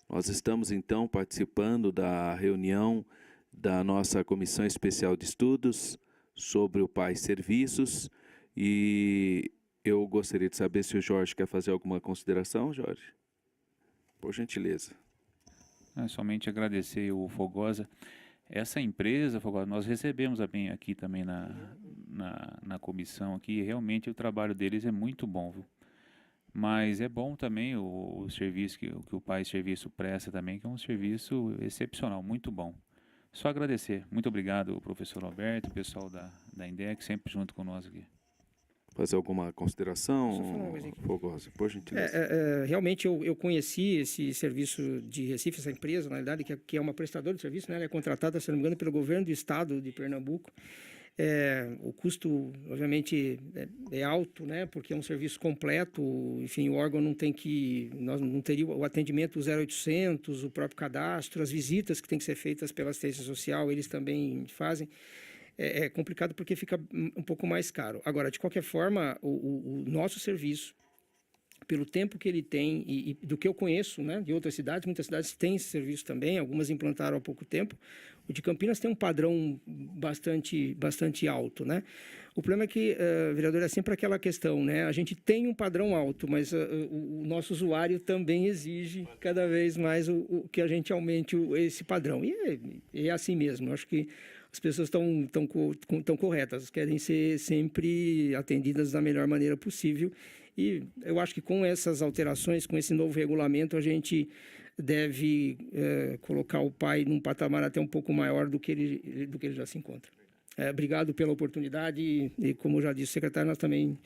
Nós estamos, então, participando da reunião da nossa Comissão Especial de Estudos sobre o PAI Serviços e eu gostaria de saber se o Jorge quer fazer alguma consideração, Jorge. Por gentileza. Somente agradecer o Fogosa. Essa empresa, Fogosa, nós recebemos aqui também na comissão aqui, realmente o trabalho deles é muito bom, viu? Mas é bom também o serviço que o PAI Serviço presta também, que é um serviço excepcional, muito bom. Só agradecer. Muito obrigado, professor Alberto, o pessoal da INDEC, sempre junto conosco aqui. Fazer alguma consideração, Fogosa, por gentileza? Realmente eu conheci esse serviço de Recife, essa empresa, na verdade, que é uma prestadora de serviço, né? Ela é contratada, se não me engano, pelo governo do estado de Pernambuco. O custo, obviamente, é alto, né? Porque é um serviço completo, enfim, o órgão nós não teria o atendimento 0800, o próprio cadastro, as visitas que têm que ser feitas pela assistência social, eles também fazem. É complicado porque fica um pouco mais caro. Agora, de qualquer forma, o nosso serviço, pelo tempo que ele tem e do que eu conheço, né, de outras cidades, muitas cidades têm esse serviço também, algumas implantaram há pouco tempo. O de Campinas tem um padrão bastante alto, né? O problema é que, vereador, é sempre aquela questão, né? A gente tem um padrão alto, mas o nosso usuário também exige cada vez mais que a gente aumente esse padrão. E é assim mesmo. Eu acho que as pessoas estão corretas, querem ser sempre atendidas da melhor maneira possível. E eu acho que com essas alterações, com esse novo regulamento, a gente deve colocar o PAI num patamar até um pouco maior do que ele já se encontra. Obrigado pela oportunidade e, como já disse o secretário, nós também,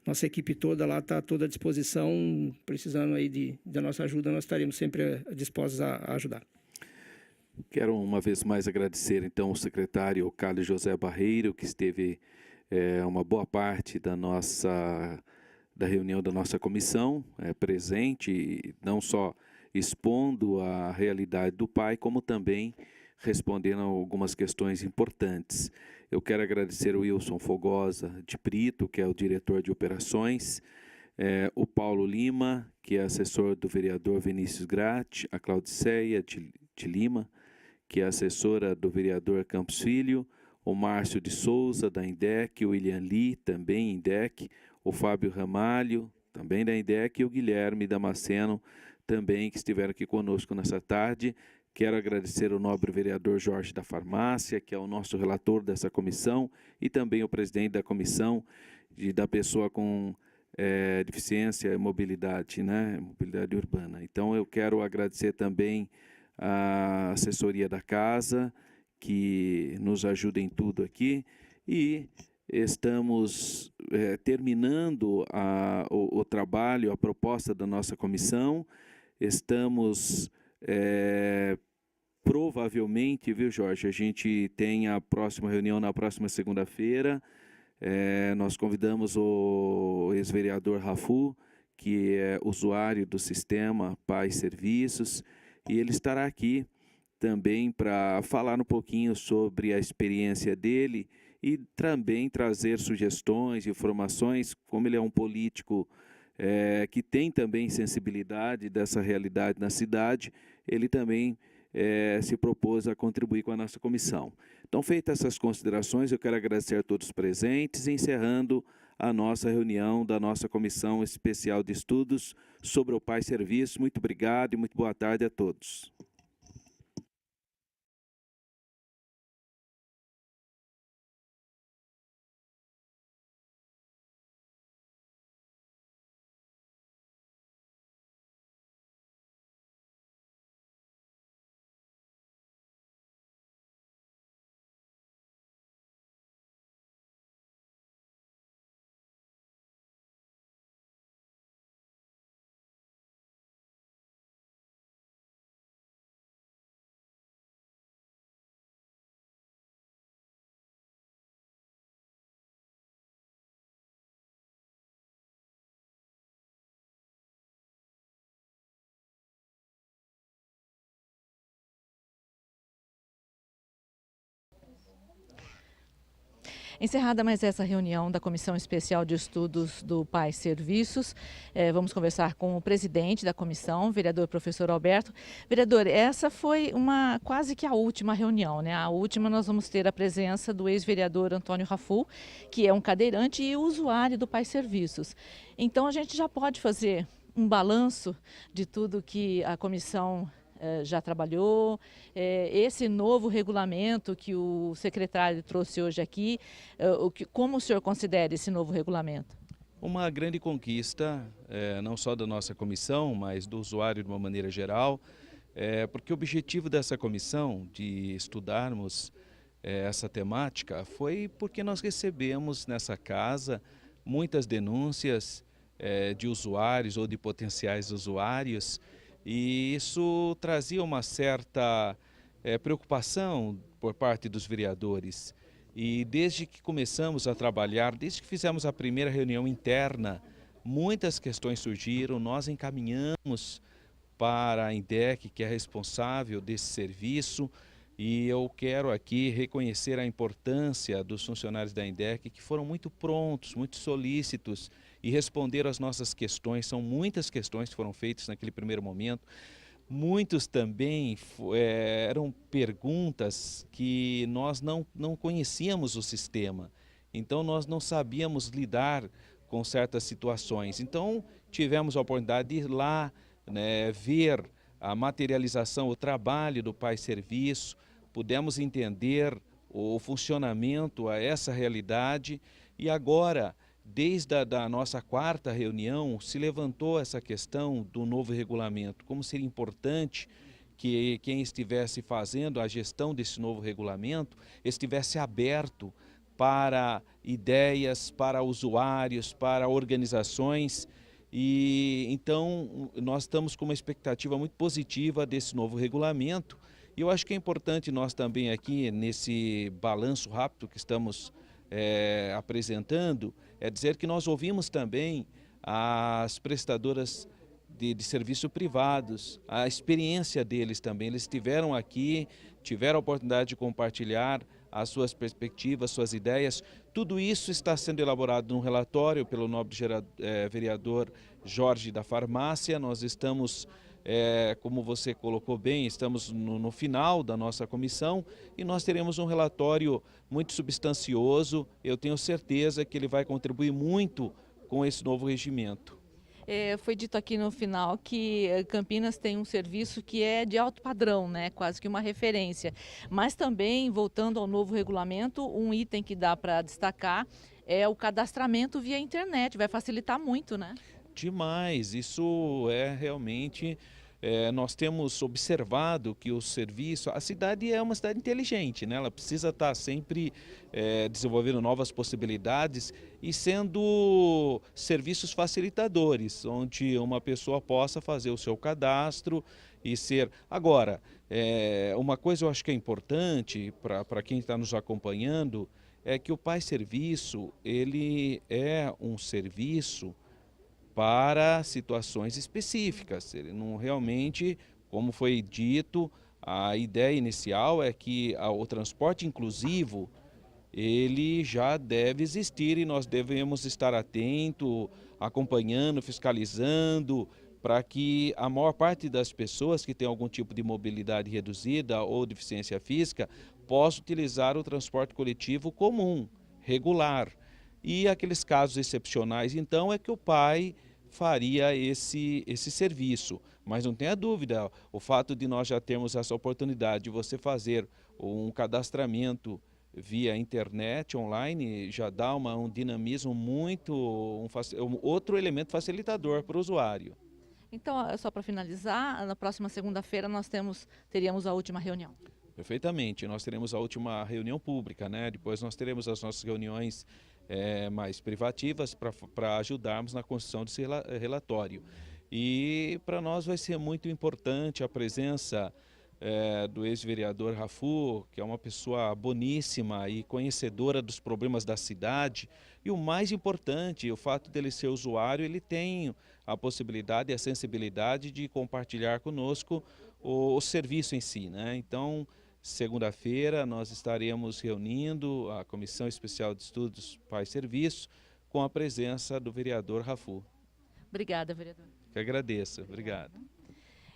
nossa equipe toda lá está toda à disposição, precisando aí da nossa ajuda, nós estaremos sempre dispostos a ajudar. Quero uma vez mais agradecer então o secretário Carlos José Barreiro, que esteve uma boa parte da reunião da nossa comissão presente, não só expondo a realidade do PAI, como também respondendo a algumas questões importantes. Eu quero agradecer o Wilson Fogosa de Brito, que é o diretor de operações, o Paulo Lima, que é assessor do vereador Vinícius Gratti, a Claudiceia de Lima, que é assessora do vereador Campos Filho, o Márcio de Souza, da INDEC, o William Lee, também INDEC, o Fábio Ramalho, também da INDEC, e o Guilherme Damasceno, também, que estiveram aqui conosco nessa tarde. Quero agradecer ao nobre vereador Jorge da Farmácia, que é o nosso relator dessa comissão, e também o presidente da comissão da pessoa com deficiência e mobilidade, né, mobilidade urbana. Então, eu quero agradecer também a assessoria da casa, que nos ajuda em tudo aqui, e estamos terminando o trabalho, a proposta da nossa comissão. Estamos provavelmente, viu, Jorge, a gente tem a próxima reunião na próxima segunda-feira. Nós convidamos o ex-vereador Rafu, que é usuário do sistema PAI Serviços, e ele estará aqui também para falar um pouquinho sobre a experiência dele e também trazer sugestões, informações, como ele é um político que tem também sensibilidade dessa realidade na cidade, ele também se propôs a contribuir com a nossa comissão. Então, feitas essas considerações, eu quero agradecer a todos os presentes, encerrando a nossa reunião da nossa Comissão Especial de Estudos sobre o PAI Serviço. Muito obrigado e muito boa tarde a todos. Encerrada mais essa reunião da Comissão Especial de Estudos do PAI Serviços, vamos conversar com o presidente da comissão, vereador professor Alberto. Vereador, essa foi quase que a última reunião, né? A última nós vamos ter a presença do ex-vereador Antônio Rafu, que é um cadeirante e usuário do PAI Serviços. Então a gente já pode fazer um balanço de tudo que a comissão já trabalhou, esse novo regulamento que o secretário trouxe hoje aqui, como o senhor considera esse novo regulamento? Uma grande conquista, não só da nossa comissão, mas do usuário de uma maneira geral, porque o objetivo dessa comissão de estudarmos essa temática foi porque nós recebemos nessa casa muitas denúncias de usuários ou de potenciais usuários, e isso trazia uma certa preocupação por parte dos vereadores. E desde que começamos a trabalhar, desde que fizemos a primeira reunião interna, muitas questões surgiram, nós encaminhamos para a INDEC, que é responsável desse serviço, e eu quero aqui reconhecer a importância dos funcionários da INDEC, que foram muito prontos, muito solícitos e responderam as nossas questões. São muitas questões que foram feitas naquele primeiro momento. Muitos também eram perguntas que nós não conhecíamos o sistema, então nós não sabíamos lidar com certas situações. Então tivemos a oportunidade de ir lá, né, ver a materialização, o trabalho do Pai Serviço, pudemos entender o funcionamento a essa realidade e agora, desde a nossa quarta reunião, se levantou essa questão do novo regulamento, como seria importante que quem estivesse fazendo a gestão desse novo regulamento estivesse aberto para ideias, para usuários, para organizações. E então nós estamos com uma expectativa muito positiva desse novo regulamento. E eu acho que é importante nós também aqui, nesse balanço rápido que estamos apresentando, é dizer que nós ouvimos também as prestadoras de serviço privados, a experiência deles também. Eles estiveram aqui, tiveram a oportunidade de compartilhar as suas perspectivas, suas ideias. Tudo isso está sendo elaborado num relatório pelo nobre vereador Jorge da Farmácia. Nós estamos, como você colocou bem, estamos no final da nossa comissão e nós teremos um relatório muito substancioso. Eu tenho certeza que ele vai contribuir muito com esse novo regimento. Foi dito aqui no final que Campinas tem um serviço que é de alto padrão, né? Quase que uma referência. Mas também, voltando ao novo regulamento, um item que dá para destacar é o cadastramento via internet. Vai facilitar muito, né? Demais, isso é realmente... nós temos observado que o serviço, a cidade é uma cidade inteligente, né? Ela precisa estar sempre desenvolvendo novas possibilidades e sendo serviços facilitadores, onde uma pessoa possa fazer o seu cadastro e ser... Agora, uma coisa eu acho que é importante para quem está nos acompanhando, é que o Pai Serviço, ele é um serviço para situações específicas. Ele não realmente, como foi dito, a ideia inicial é que o transporte inclusivo, ele já deve existir e nós devemos estar atentos, acompanhando, fiscalizando, para que a maior parte das pessoas que têm algum tipo de mobilidade reduzida ou deficiência física possa utilizar o transporte coletivo comum, regular. E aqueles casos excepcionais, então, é que o pai faria esse serviço. Mas não tenha dúvida, o fato de nós já termos essa oportunidade de você fazer um cadastramento via internet, online, já dá um dinamismo muito, outro elemento facilitador para o usuário. Então, só para finalizar, na próxima segunda-feira nós teríamos a última reunião. Perfeitamente, nós teremos a última reunião pública, né? Depois nós teremos as nossas reuniões mais privativas para ajudarmos na construção desse relatório. E para nós vai ser muito importante a presença do ex-vereador Rafu, que é uma pessoa boníssima e conhecedora dos problemas da cidade. E o mais importante, o fato dele ser usuário, ele tem a possibilidade e a sensibilidade de compartilhar conosco o serviço em si, né? Então, segunda-feira nós estaremos reunindo a Comissão Especial de Estudos Pai Serviço com a presença do vereador Rafu. Obrigada, vereador. Que agradeço. Obrigado.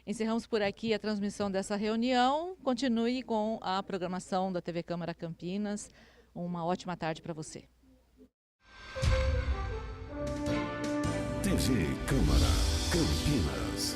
Encerramos por aqui a transmissão dessa reunião. Continue com a programação da TV Câmara Campinas. Uma ótima tarde para você. TV Câmara Campinas.